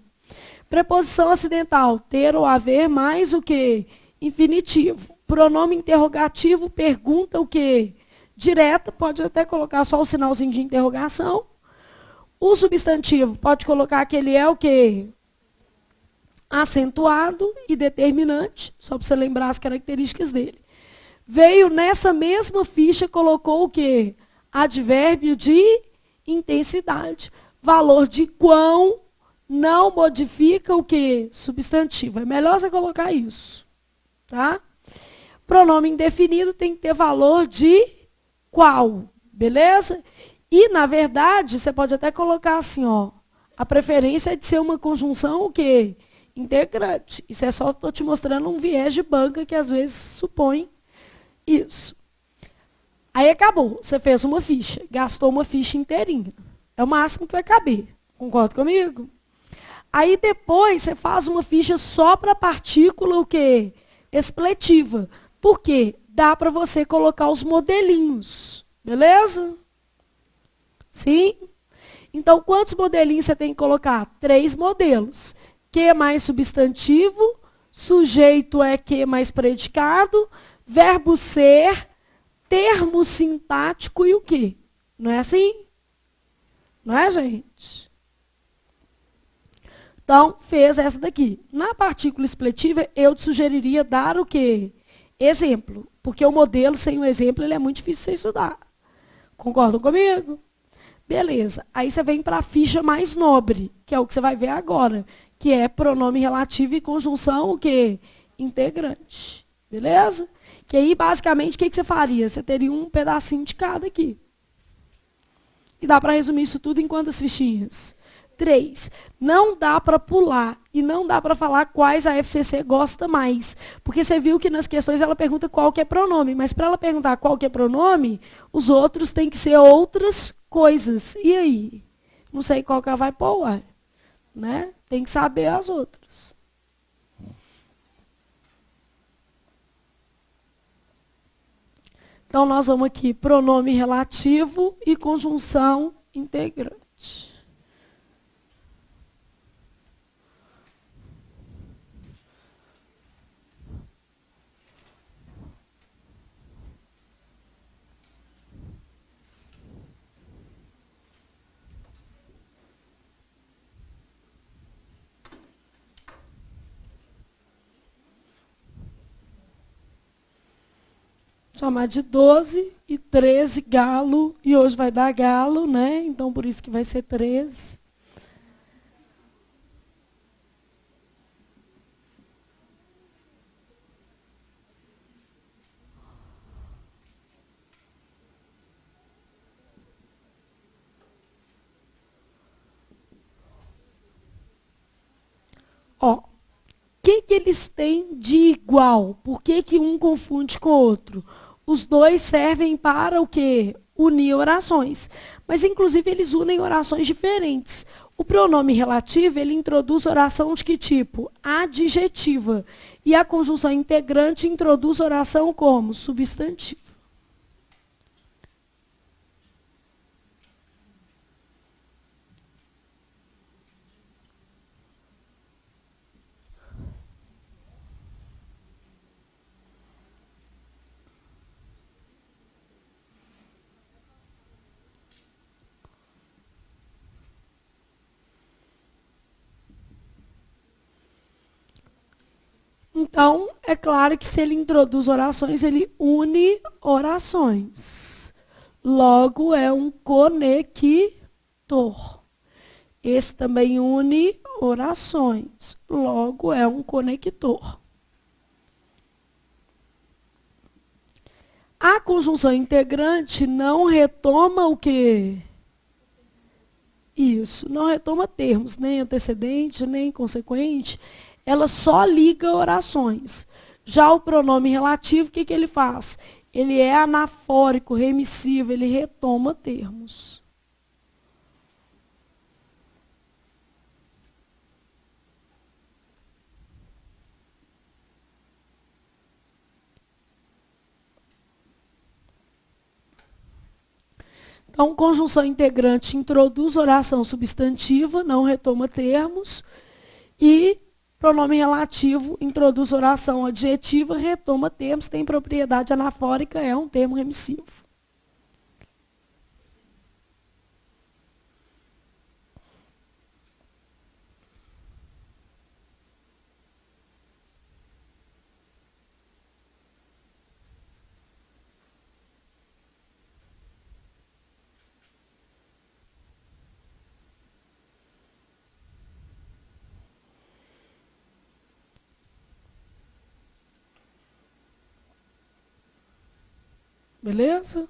Preposição acidental, ter ou haver, mais o que? Infinitivo. Pronome interrogativo, pergunta o que? Direta, pode até colocar só o sinalzinho de interrogação. O substantivo, pode colocar que ele é o que? Acentuado e determinante, só para você lembrar as características dele. Veio nessa mesma ficha, colocou o quê? Advérbio de intensidade. Valor de quão não modifica o quê? Substantivo. É melhor você colocar isso. Tá? Pronome indefinido tem que ter valor de qual. Beleza? E, na verdade, você pode até colocar assim, ó. A preferência é de ser uma conjunção o quê? Integrante. Isso é só estou te mostrando um viés de banca que às vezes supõe isso. Aí acabou, você fez uma ficha, gastou uma ficha inteirinha. É o máximo que vai caber. Concorda comigo? Aí depois você faz uma ficha só para partícula o quê? Expletiva. Por quê? Dá para você colocar os modelinhos. Beleza? Sim? Então, quantos modelinhos você tem que colocar? 3 modelos. Que mais substantivo, sujeito é que mais predicado, verbo ser, termo sintático e o quê? Não é assim? Não é, gente? Então, fez essa daqui. Na partícula expletiva, eu te sugeriria dar o quê? Exemplo. Porque o modelo sem o exemplo ele é muito difícil de você estudar. Concordam comigo? Beleza. Aí você vem para a ficha mais nobre, que é o que você vai ver agora, que é pronome relativo e conjunção o quê? Integrante. Beleza? Que aí, basicamente, o que você faria? Você teria um pedacinho de cada aqui. E dá para resumir isso tudo em quantas fichinhas? 3. Não dá para pular e não dá para falar quais a FCC gosta mais. Porque você viu que nas questões ela pergunta qual que é pronome, mas para ela perguntar qual que é pronome, os outros têm que ser outras coisas. E aí? Não sei qual que ela vai pôr, ué, né? Tem que saber as outras. Então, nós vamos aqui, pronome relativo e conjunção integrante. Chamar de 12 e 13 galo, e hoje vai dar galo, né? Então, por isso que vai ser 13. Ó, o que eles têm de igual? Por que um confunde com o outro? Os dois servem para o quê? Unir orações. Mas, inclusive, eles unem orações diferentes. O pronome relativo, ele introduz oração de que tipo? Adjetiva. E a conjunção integrante introduz oração como? Substantivo. Então, é claro que se ele introduz orações, ele une orações. Logo, é um conector. Esse também une orações. Logo, é um conector. A conjunção integrante não retoma o quê? Isso, não retoma termos, nem antecedente, nem consequente. Ela só liga orações. Já o pronome relativo, o que ele faz? Ele é anafórico, remissivo, ele retoma termos. Então, conjunção integrante introduz oração substantiva, não retoma termos, e pronome relativo introduz oração adjetiva, retoma termos, tem propriedade anafórica, é um termo remissivo. Beleza?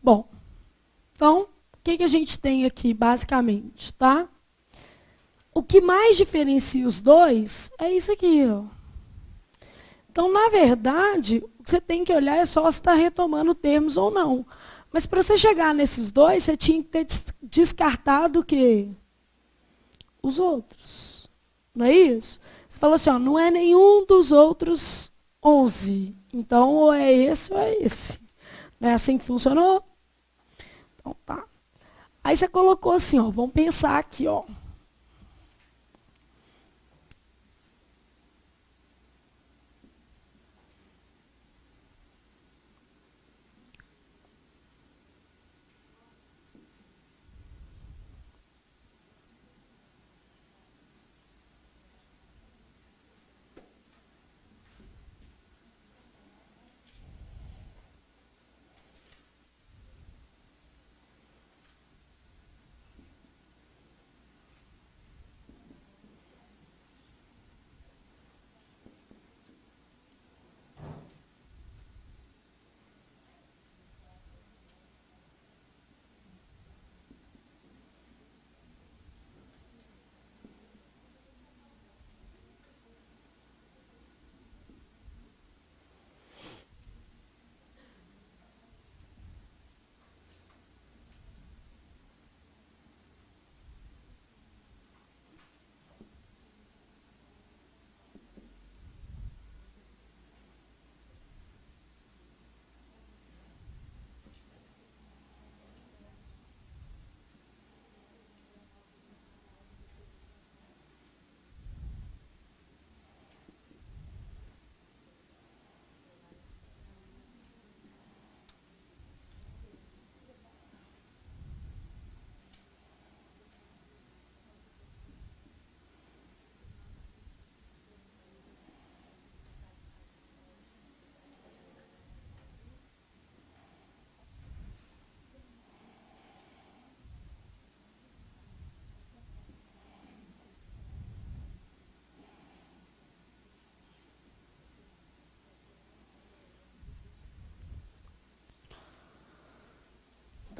Bom, então, o que que a gente tem aqui, basicamente, tá? O que mais diferencia os dois é isso aqui, ó. Então, na verdade, o que você tem que olhar é só se está retomando termos ou não. Mas para você chegar nesses dois, você tinha que ter descartado o quê? Os outros. Não é isso? Você falou assim, ó, não é nenhum dos outros 11. Então, ou é esse ou é esse. Não é assim que funcionou? Então, tá. Aí você colocou assim, ó, vamos pensar aqui, ó.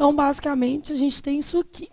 Então, basicamente, a gente tem isso aqui.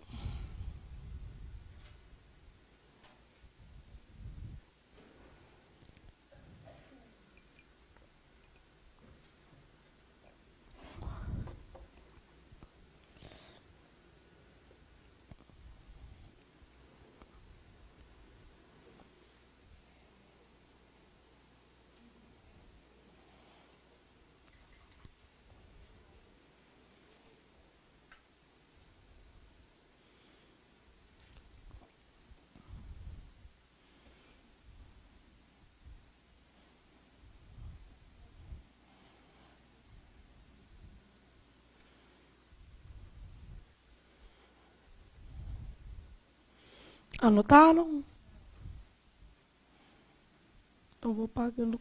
Anotaram? Então, vou pagando.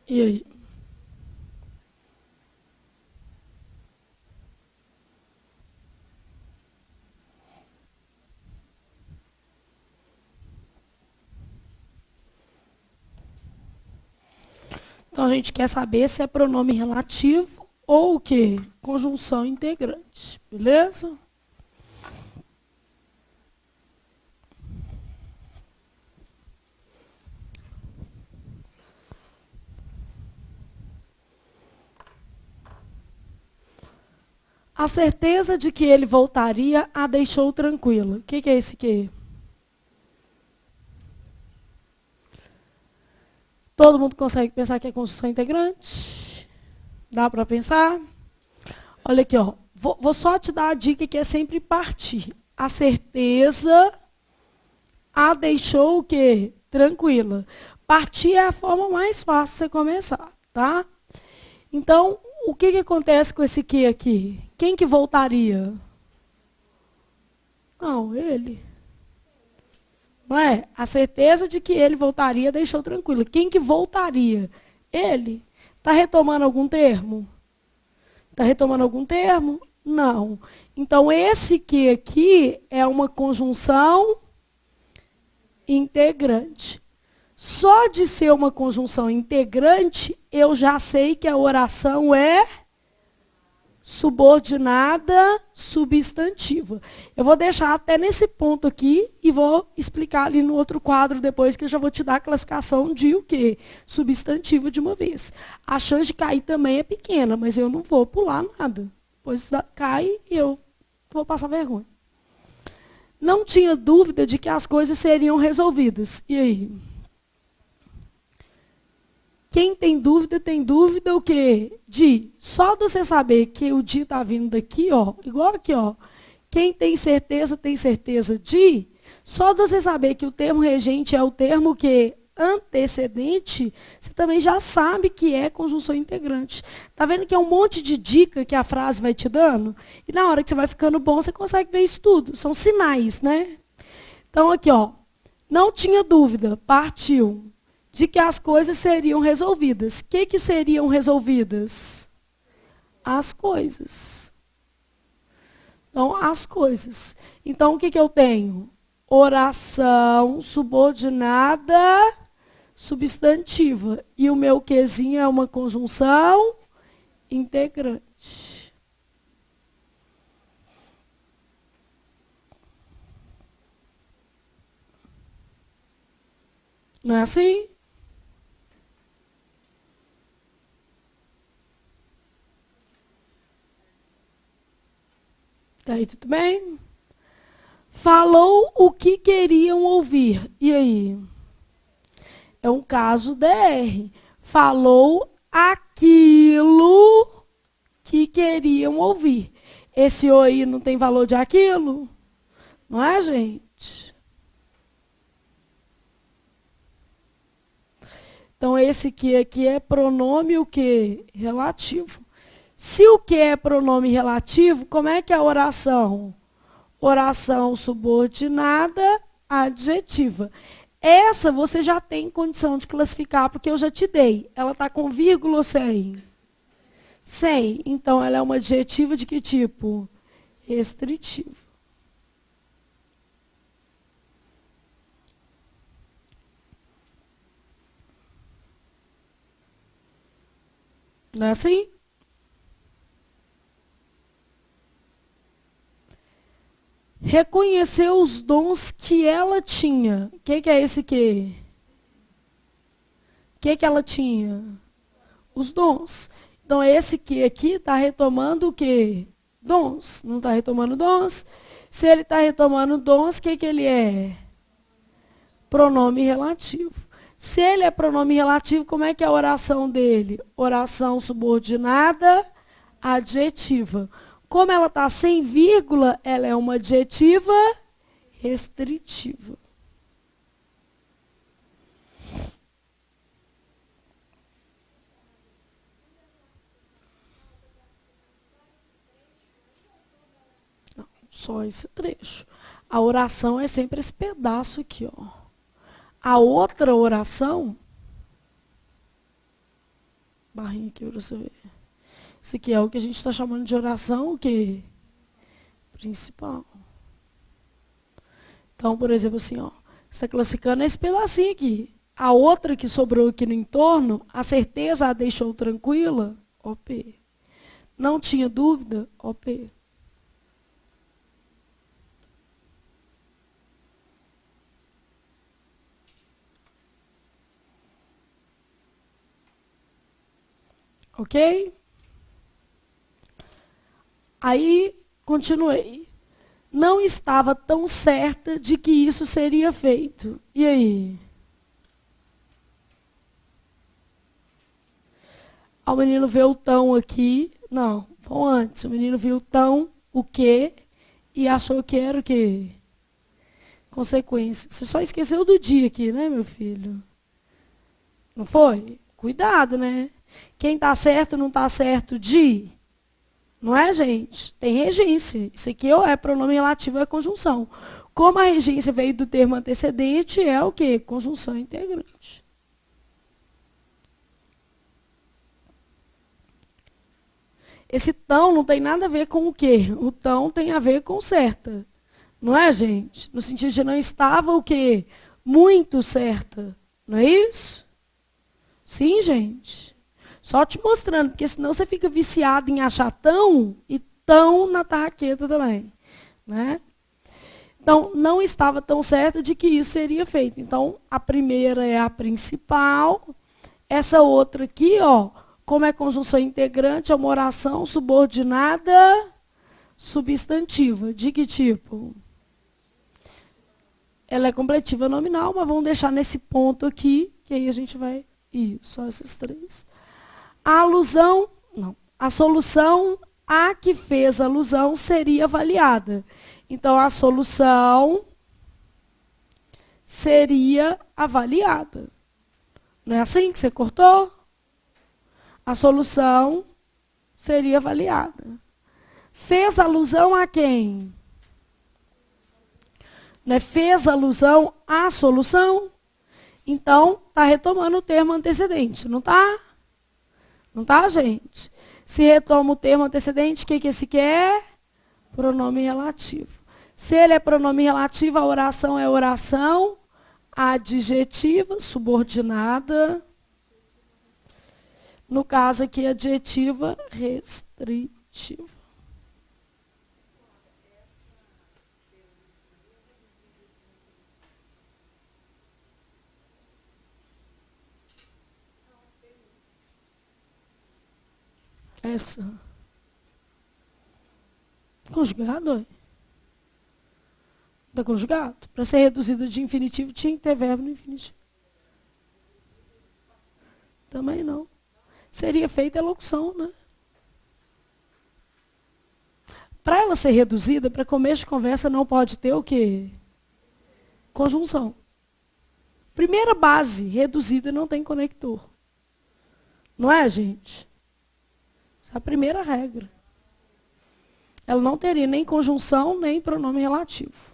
E aí? Então, a gente quer saber se é pronome relativo ou o quê? Conjunção integrante. Beleza? A certeza de que ele voltaria a deixou tranquila. O que é esse quê? Todo mundo consegue pensar que é conjunção integrante? Dá para pensar? Olha aqui, ó. Vou só te dar a dica que é sempre partir. A certeza a deixou o quê? Tranquila. Partir é a forma mais fácil de você começar, tá? Então, o que acontece com esse que aqui? Quem que voltaria? Não, ele. Não é? A certeza de que ele voltaria deixou tranquilo. Quem que voltaria? Ele. Está retomando algum termo? Está retomando algum termo? Não. Então, esse que aqui é uma conjunção integrante. Só de ser uma conjunção integrante, eu já sei que a oração é subordinada substantiva. Eu vou deixar até nesse ponto aqui e vou explicar ali no outro quadro depois, que eu já vou te dar a classificação de o quê? Substantivo de uma vez. A chance de cair também é pequena, mas eu não vou pular nada. Depois cai e eu vou passar vergonha. Não tinha dúvida de que as coisas seriam resolvidas. E aí? Quem tem dúvida o quê? Só de você saber que o de está vindo daqui, ó, igual aqui, ó. Quem tem certeza de. Só de você saber que o termo regente é o termo que antecedente, você também já sabe que é conjunção integrante. Tá vendo que é um monte de dica que a frase vai te dando? E na hora que você vai ficando bom, você consegue ver isso tudo. São sinais, né? Então, aqui, ó. Não tinha dúvida, partiu de que as coisas seriam resolvidas. O que seriam resolvidas? As coisas. Então, as coisas. Então, o que eu tenho? Oração subordinada substantiva. E o meu quezinho é uma conjunção integrante. Não é assim? Tá aí, tudo bem? Falou o que queriam ouvir. E aí? É um caso DR. Falou aquilo que queriam ouvir. Esse o aí não tem valor de aquilo? Não é, gente? Então, esse que aqui é pronome o quê? Relativo. Se o que é pronome relativo, como é que é a oração? Oração subordinada adjetiva. Essa você já tem condição de classificar, porque eu já te dei. Ela está com vírgula ou sem? Sem. Então, ela é uma adjetiva de que tipo? Restritivo. Não é assim? Reconheceu os dons que ela tinha. O que é esse quê? O que ela tinha? Os dons. Então, esse que aqui está retomando o quê? Dons. Não está retomando dons? Se ele está retomando dons, o que ele é? Pronome relativo. Se ele é pronome relativo, como é que é a oração dele? Oração subordinada adjetiva. Como ela está sem vírgula, ela é uma adjetiva restritiva. Não, só esse trecho. A oração é sempre esse pedaço aqui, ó. A outra oração, barrinha aqui para você ver. Isso aqui é o que a gente está chamando de oração, o quê? Principal. Então, por exemplo, assim, ó, você está classificando esse pedacinho aqui. A outra que sobrou aqui no entorno, a certeza a deixou tranquila, OP. Não tinha dúvida, OP. Ok? Aí, continuei. Não estava tão certa de que isso seria feito. E aí? O menino vê o tão aqui. Não, vamos antes. O menino viu o tão, o quê, e achou que era o quê? Consequência. Você só esqueceu do dia aqui, né, meu filho? Não foi? Cuidado, né? Quem tá certo não tá certo de... Não é, gente? Tem regência. Isso aqui ou é pronome relativo ou é conjunção. Como a regência veio do termo antecedente, é o quê? Conjunção integrante. Esse tão não tem nada a ver com o quê? O tão tem a ver com certa. Não é, gente? No sentido de não estava o quê? Muito certa. Não é isso? Sim, gente. Só te mostrando, porque senão você fica viciado em achar tão e tão na tarraqueta também. Né? Então, não estava tão certo de que isso seria feito. Então, a primeira é a principal. Essa outra aqui, ó, como é conjunção integrante, é uma oração subordinada substantiva. De que tipo? Ela é completiva nominal, mas vamos deixar nesse ponto aqui, que aí a gente vai... Só esses três. A alusão, não. A solução a que fez alusão seria avaliada. Então, a solução seria avaliada. Não é assim que você cortou? A solução seria avaliada. Fez alusão a quem? Né? Fez alusão à solução? Então, está retomando o termo antecedente, não está? Não está, gente? Se retoma o termo antecedente, o que esse quer? Pronome relativo. Se ele é pronome relativo, a oração é oração adjetiva, subordinada. No caso aqui, adjetiva restritiva. Essa. Conjugado? Está conjugado? Para ser reduzida de infinitivo, tinha que ter verbo no infinitivo. Também não. Seria feita a locução, né? Para ela ser reduzida, para começo de conversa, não pode ter o quê? Conjunção. Primeira base, reduzida não tem conector. Não é, gente? A primeira regra. Ela não teria nem conjunção, nem pronome relativo.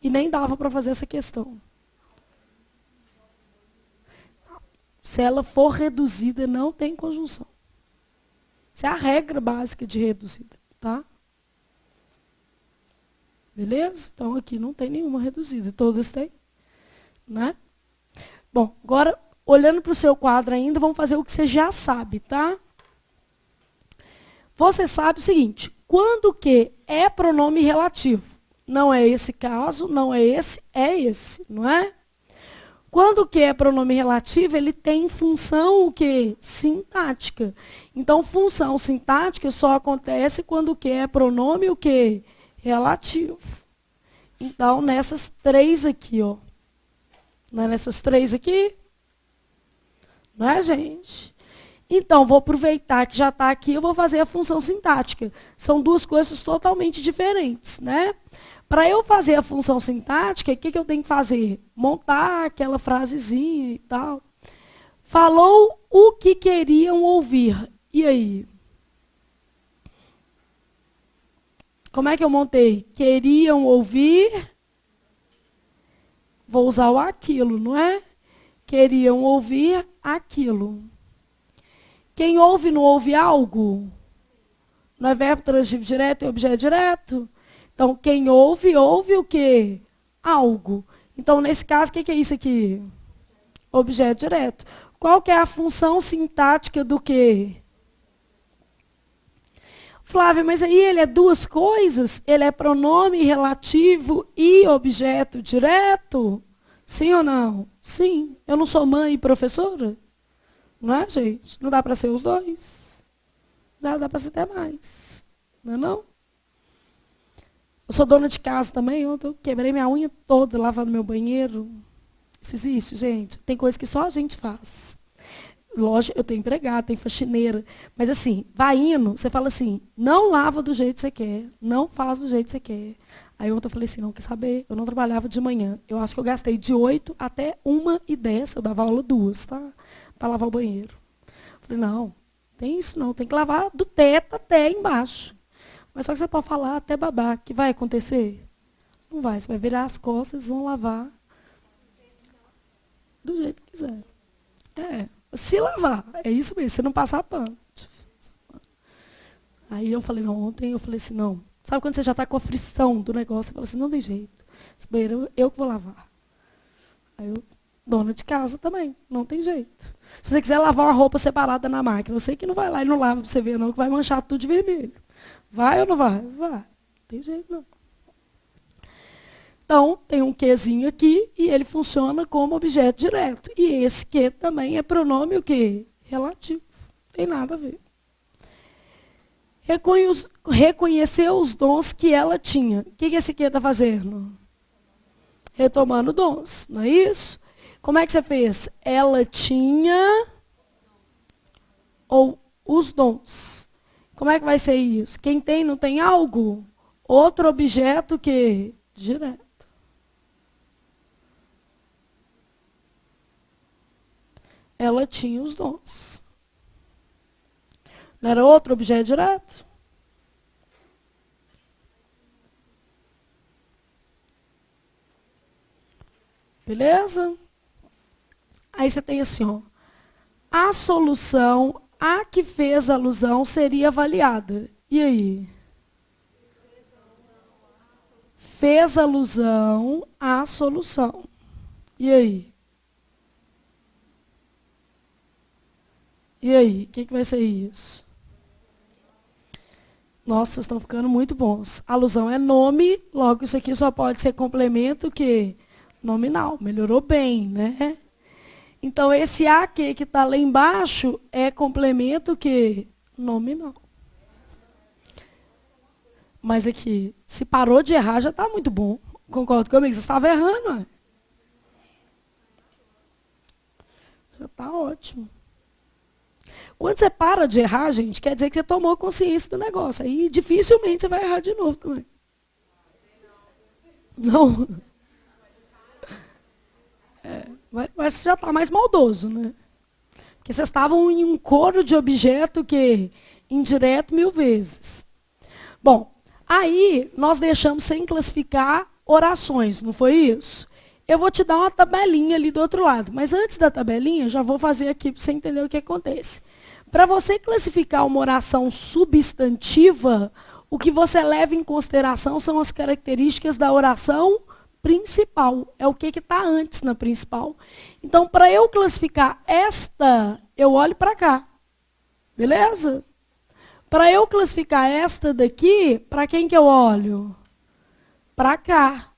E nem dava para fazer essa questão. Se ela for reduzida, não tem conjunção. Essa é a regra básica de reduzida, tá? Beleza? Então aqui não tem nenhuma reduzida, todas têm, né? Bom, agora, olhando para o seu quadro ainda, vamos fazer o que você já sabe, tá? Você sabe o seguinte, quando que é pronome relativo? Não é esse caso, não é esse, não é? Quando que é pronome relativo, ele tem função o quê? Sintática. Então, função sintática só acontece quando que é pronome o quê? Relativo. Então, nessas três aqui, ó. Não é nessas três aqui? Não é, gente? Então, vou aproveitar que já está aqui, eu vou fazer a função sintática. São duas coisas totalmente diferentes, né? Para eu fazer a função sintática, o que eu tenho que fazer? Montar aquela frasezinha e tal. Falou o que queriam ouvir. E aí? Como é que eu montei? Queriam ouvir. Vou usar o aquilo, não é? Queriam ouvir aquilo. Quem ouve não ouve algo? Não é verbo transitivo direto e objeto direto? Então, quem ouve, ouve o quê? Algo. Então, nesse caso, o que é isso aqui? Objeto direto. Qual que é a função sintática do quê? Flávia, mas aí ele é duas coisas? Ele é pronome relativo e objeto direto? Sim ou não? Sim. Eu não sou mãe e professora? Não é, gente? Não dá para ser os dois. Dá para ser até mais. Não é não? Eu sou dona de casa também. Ontem eu quebrei minha unha toda lavando meu banheiro. Isso existe, gente. Tem coisa que só a gente faz. Lógico, eu tenho empregada, tem faxineira. Mas assim, vai indo, você fala assim, não lava do jeito que você quer, não faz do jeito que você quer. Aí ontem eu falei assim, não quer saber, eu não trabalhava de manhã. Eu acho que eu gastei de 8 até 1h10, eu dava aula 2, tá? Para lavar o banheiro. Eu falei, não, tem isso não, tem que lavar do teto até embaixo. Mas só que você pode falar até babar, que vai acontecer? Não vai, você vai virar as costas e vão lavar do jeito que quiser. É, se lavar, é isso mesmo, você não passar pano. Aí eu falei, não, ontem eu falei assim, não. Sabe quando você já está com a frição do negócio? Você fala assim, não tem jeito. Esse banheiro eu que vou lavar. Aí eu, dona de casa também, não tem jeito. Se você quiser lavar uma roupa separada na máquina, eu sei que não vai lá e não lava para você ver, não, que vai manchar tudo de vermelho. Vai ou não vai? Vai. Não tem jeito, não. Então, tem um quezinho aqui e ele funciona como objeto direto. E esse que também é pronome o quê? Relativo. Não tem nada a ver. Reconheceu os dons que ela tinha. O que esse que está fazendo? Retomando dons, não é isso? Como é que você fez? Ela tinha ou os dons. Como é que vai ser isso? Quem tem, não tem algo? Outro objeto que direto. Ela tinha os dons. Não era outro objeto direto? Beleza? Aí você tem assim, ó. A solução a que fez alusão seria avaliada. E aí? Fez alusão à solução. E aí? E aí? O que vai ser isso? Nossa, vocês estão ficando muito bons. Alusão é nome, logo isso aqui só pode ser complemento que nominal. Melhorou bem, né? Então, esse a que está lá embaixo é complemento que nominal. Mas aqui, se parou de errar, já está muito bom. Concordo comigo? Você estava errando. Né? Já está ótimo. Quando você para de errar, gente, quer dizer que você tomou consciência do negócio. Aí dificilmente você vai errar de novo também. Não. Mas você já está mais maldoso, né? Porque vocês estavam em um coro de objeto que indireto 1000 vezes. Bom, aí nós deixamos sem classificar orações, não foi isso? Eu vou te dar uma tabelinha ali do outro lado. Mas antes da tabelinha, já vou fazer aqui para você entender o que acontece. Para você classificar uma oração substantiva, o que você leva em consideração são as características da oração principal. É o que está antes na principal. Então, para eu classificar esta, eu olho para cá. Beleza? Para eu classificar esta daqui, para quem que eu olho? Para cá.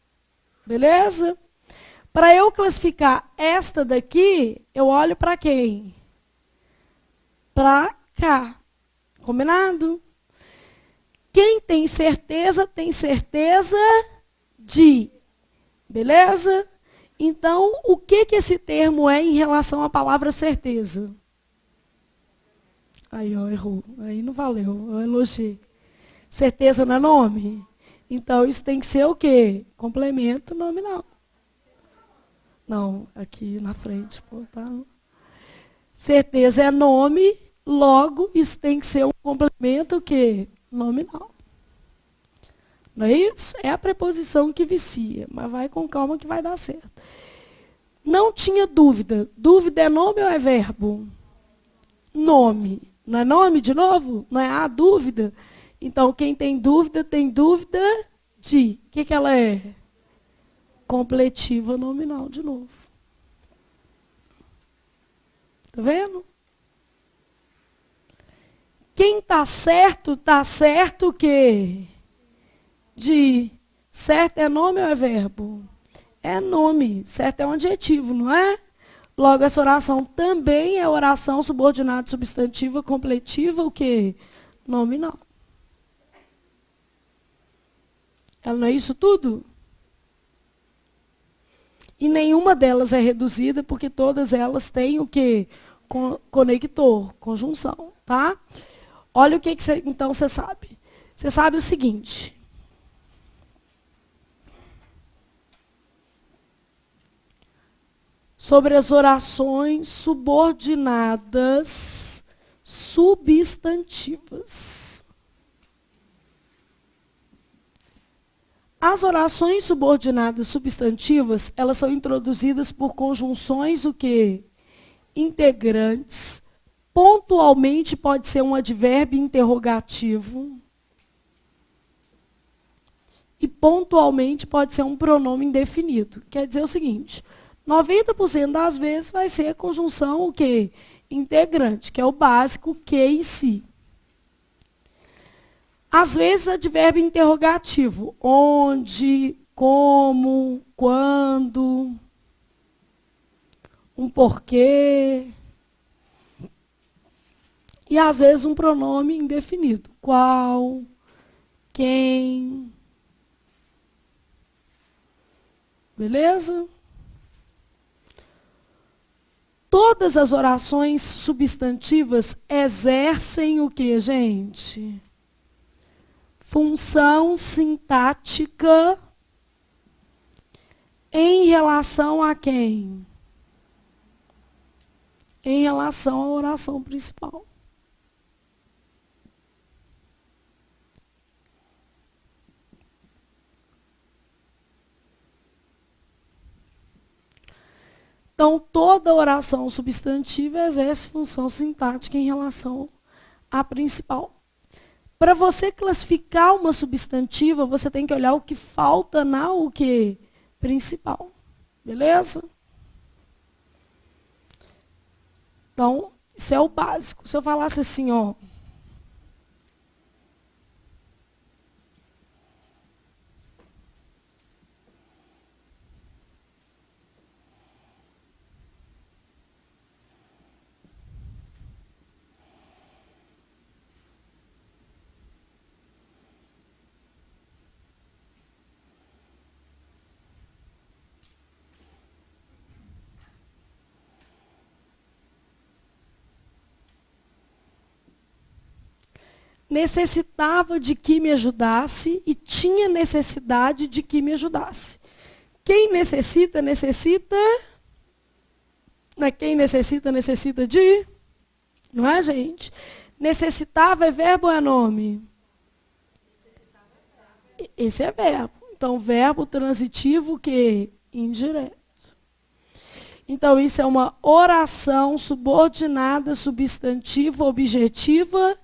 Beleza? Para eu classificar esta daqui, eu olho para quem? Para cá. Combinado? Quem tem certeza de. Beleza? Então, o que esse termo é em relação à palavra certeza? Aí, ó, errou. Aí não valeu. Eu elogiei. Certeza não é nome? Então, isso tem que ser o quê? Complemento nominal. Não, aqui na frente. Pô, tá. Certeza é nome, logo, isso tem que ser um complemento o quê? Nominal. Não é isso? É a preposição que vicia, mas vai com calma que vai dar certo. Não tinha dúvida. Dúvida é nome ou é verbo? Nome. Não é nome de novo? Não é a dúvida? Então, quem tem dúvida de. O que ela é? Completiva nominal de novo. Tá vendo? Quem está certo o quê? De. Certo é nome ou é verbo? É nome. Certo é um adjetivo, não é? Logo, essa oração também é oração subordinada substantiva completiva, o quê? Nominal. Ela não é isso tudo? E nenhuma delas é reduzida, porque todas elas têm o quê? conector, conjunção, tá? Olha o que então você sabe. Você sabe o seguinte. Sobre as orações subordinadas substantivas. As orações subordinadas substantivas, elas são introduzidas por conjunções o quê? Integrantes. Pontualmente pode ser um advérbio interrogativo. E pontualmente pode ser um pronome indefinido. Quer dizer o seguinte, 90% das vezes vai ser a conjunção o quê? Integrante, que é o básico que e se. Às vezes, advérbio interrogativo. Onde, como, quando, um porquê. E às vezes um pronome indefinido. Qual, quem. Beleza? Todas as orações substantivas exercem o que, gente? Função sintática em relação a quem? Em relação à oração principal. Então, toda oração substantiva exerce função sintática em relação à principal. Para você classificar uma substantiva, você tem que olhar o que falta na o que? Principal. Beleza? Então, isso é o básico. Se eu falasse assim, ó. Necessitava de que me ajudasse e tinha necessidade de que me ajudasse. Quem necessita, necessita. Não é quem necessita, necessita de. Não é, gente? Necessitava é verbo ou é nome? Esse é verbo. Então, verbo transitivo que? Indireto. Então, isso é uma oração subordinada, substantiva, objetiva,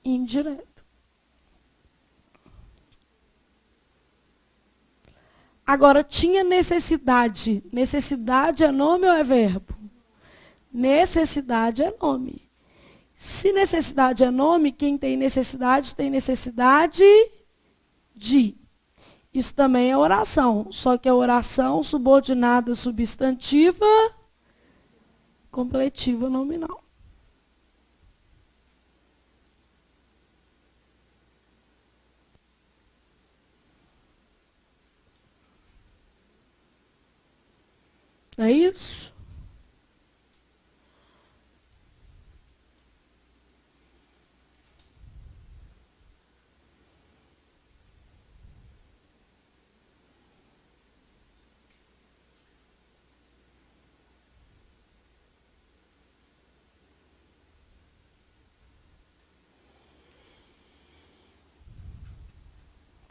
indireta. Agora, tinha necessidade. Necessidade é nome ou é verbo? Necessidade é nome. Se necessidade é nome, quem tem necessidade de. Isso também é oração, só que é oração subordinada substantiva, completiva nominal. É isso?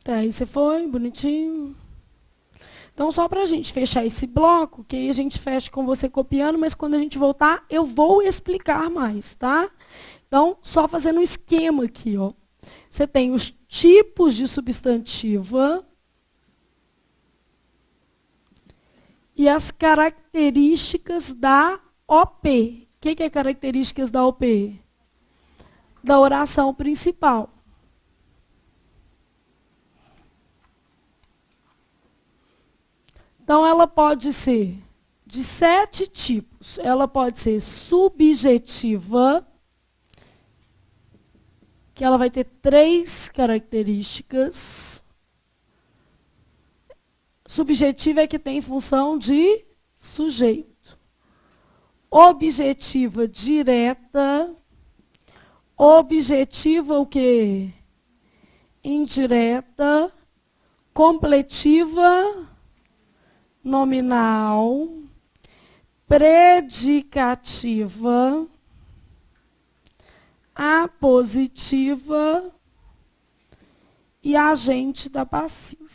Tá, aí você foi, bonitinho. Então, só para a gente fechar esse bloco, que aí a gente fecha com você copiando, mas quando a gente voltar, eu vou explicar mais, tá? Então, só fazendo um esquema aqui, ó. Você tem os tipos de substantiva e as características da OP. O que é características da OP? Da oração principal. Então, ela pode ser de 7 tipos. Ela pode ser subjetiva, que ela vai ter 3 características. Subjetiva é que tem função de sujeito. objetiva direta, objetiva o quê? Indireta, completiva, nominal, predicativa, apositiva e agente da passiva.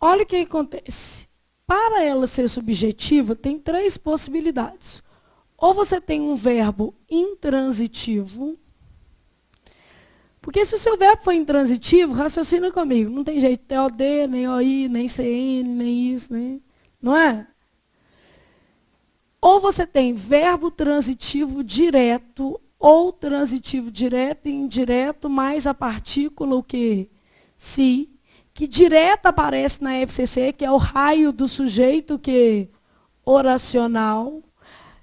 Olha o que acontece. Para ela ser subjetiva, tem 3 possibilidades. Ou você tem um verbo intransitivo, porque se o seu verbo for intransitivo, raciocina comigo, não tem jeito, TOD, nem OI, nem CN, nem isso, nem, não é? Ou você tem verbo transitivo direto, ou transitivo direto e indireto, mais a partícula o quê? Se, que direto aparece na FCC, que é o raio do sujeito que oracional.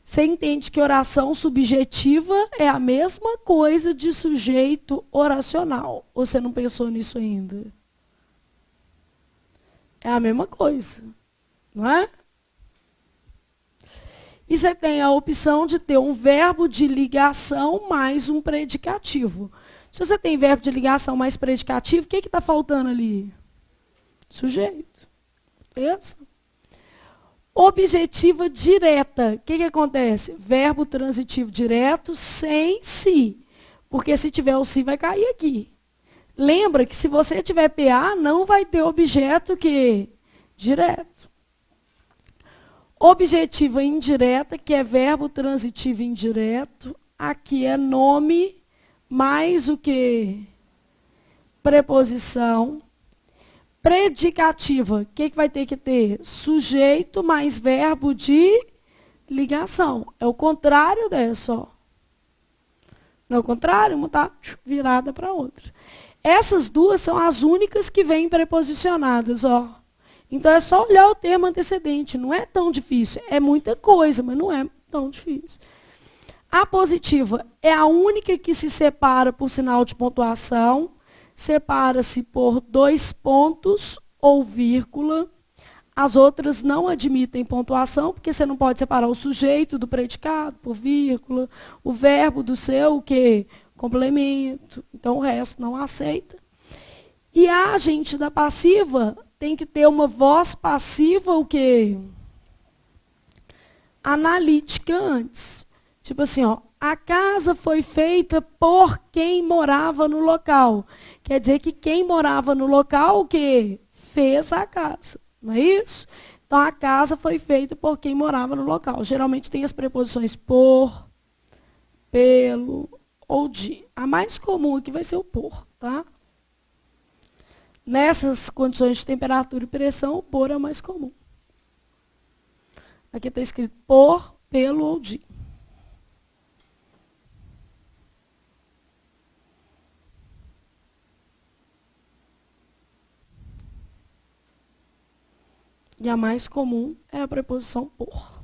Você entende que oração subjetiva é a mesma coisa de sujeito oracional. Ou você não pensou nisso ainda? É a mesma coisa, não é? E você tem a opção de ter um verbo de ligação mais um predicativo. Se você tem verbo de ligação mais predicativo, o que está faltando ali? Sujeito. Beleza? Objetiva direta. O que acontece? Verbo transitivo direto sem si. Porque se tiver o si, vai cair aqui. Lembra que se você tiver PA, não vai ter objeto que direto. Objetiva indireta, que é verbo transitivo indireto. Aqui é nome mais o que? Preposição. Predicativa, o que vai ter que ter? Sujeito mais verbo de ligação. É o contrário dessa, ó. Não é o contrário, uma está virada para outra. Essas duas são as únicas que vêm preposicionadas, ó. Então é só olhar o termo antecedente, não é tão difícil. É muita coisa, mas não é tão difícil. A positiva é a única que se separa por sinal de pontuação. Separa-se por 2 pontos ou vírgula. As outras não admitem pontuação, porque você não pode separar o sujeito do predicado por vírgula, o verbo do seu o quê? Complemento. Então o resto não aceita. E a agente da passiva tem que ter uma voz passiva o quê? Analítica antes. Tipo assim, ó, a casa foi feita por quem morava no local. Quer dizer que quem morava no local, o quê? Fez a casa. Não é isso? Então, a casa foi feita por quem morava no local. Geralmente tem as preposições por, pelo ou de. A mais comum aqui vai ser o por, tá? Nessas condições de temperatura e pressão, o por é o mais comum. Aqui está escrito por, pelo ou de. E a mais comum é a preposição por.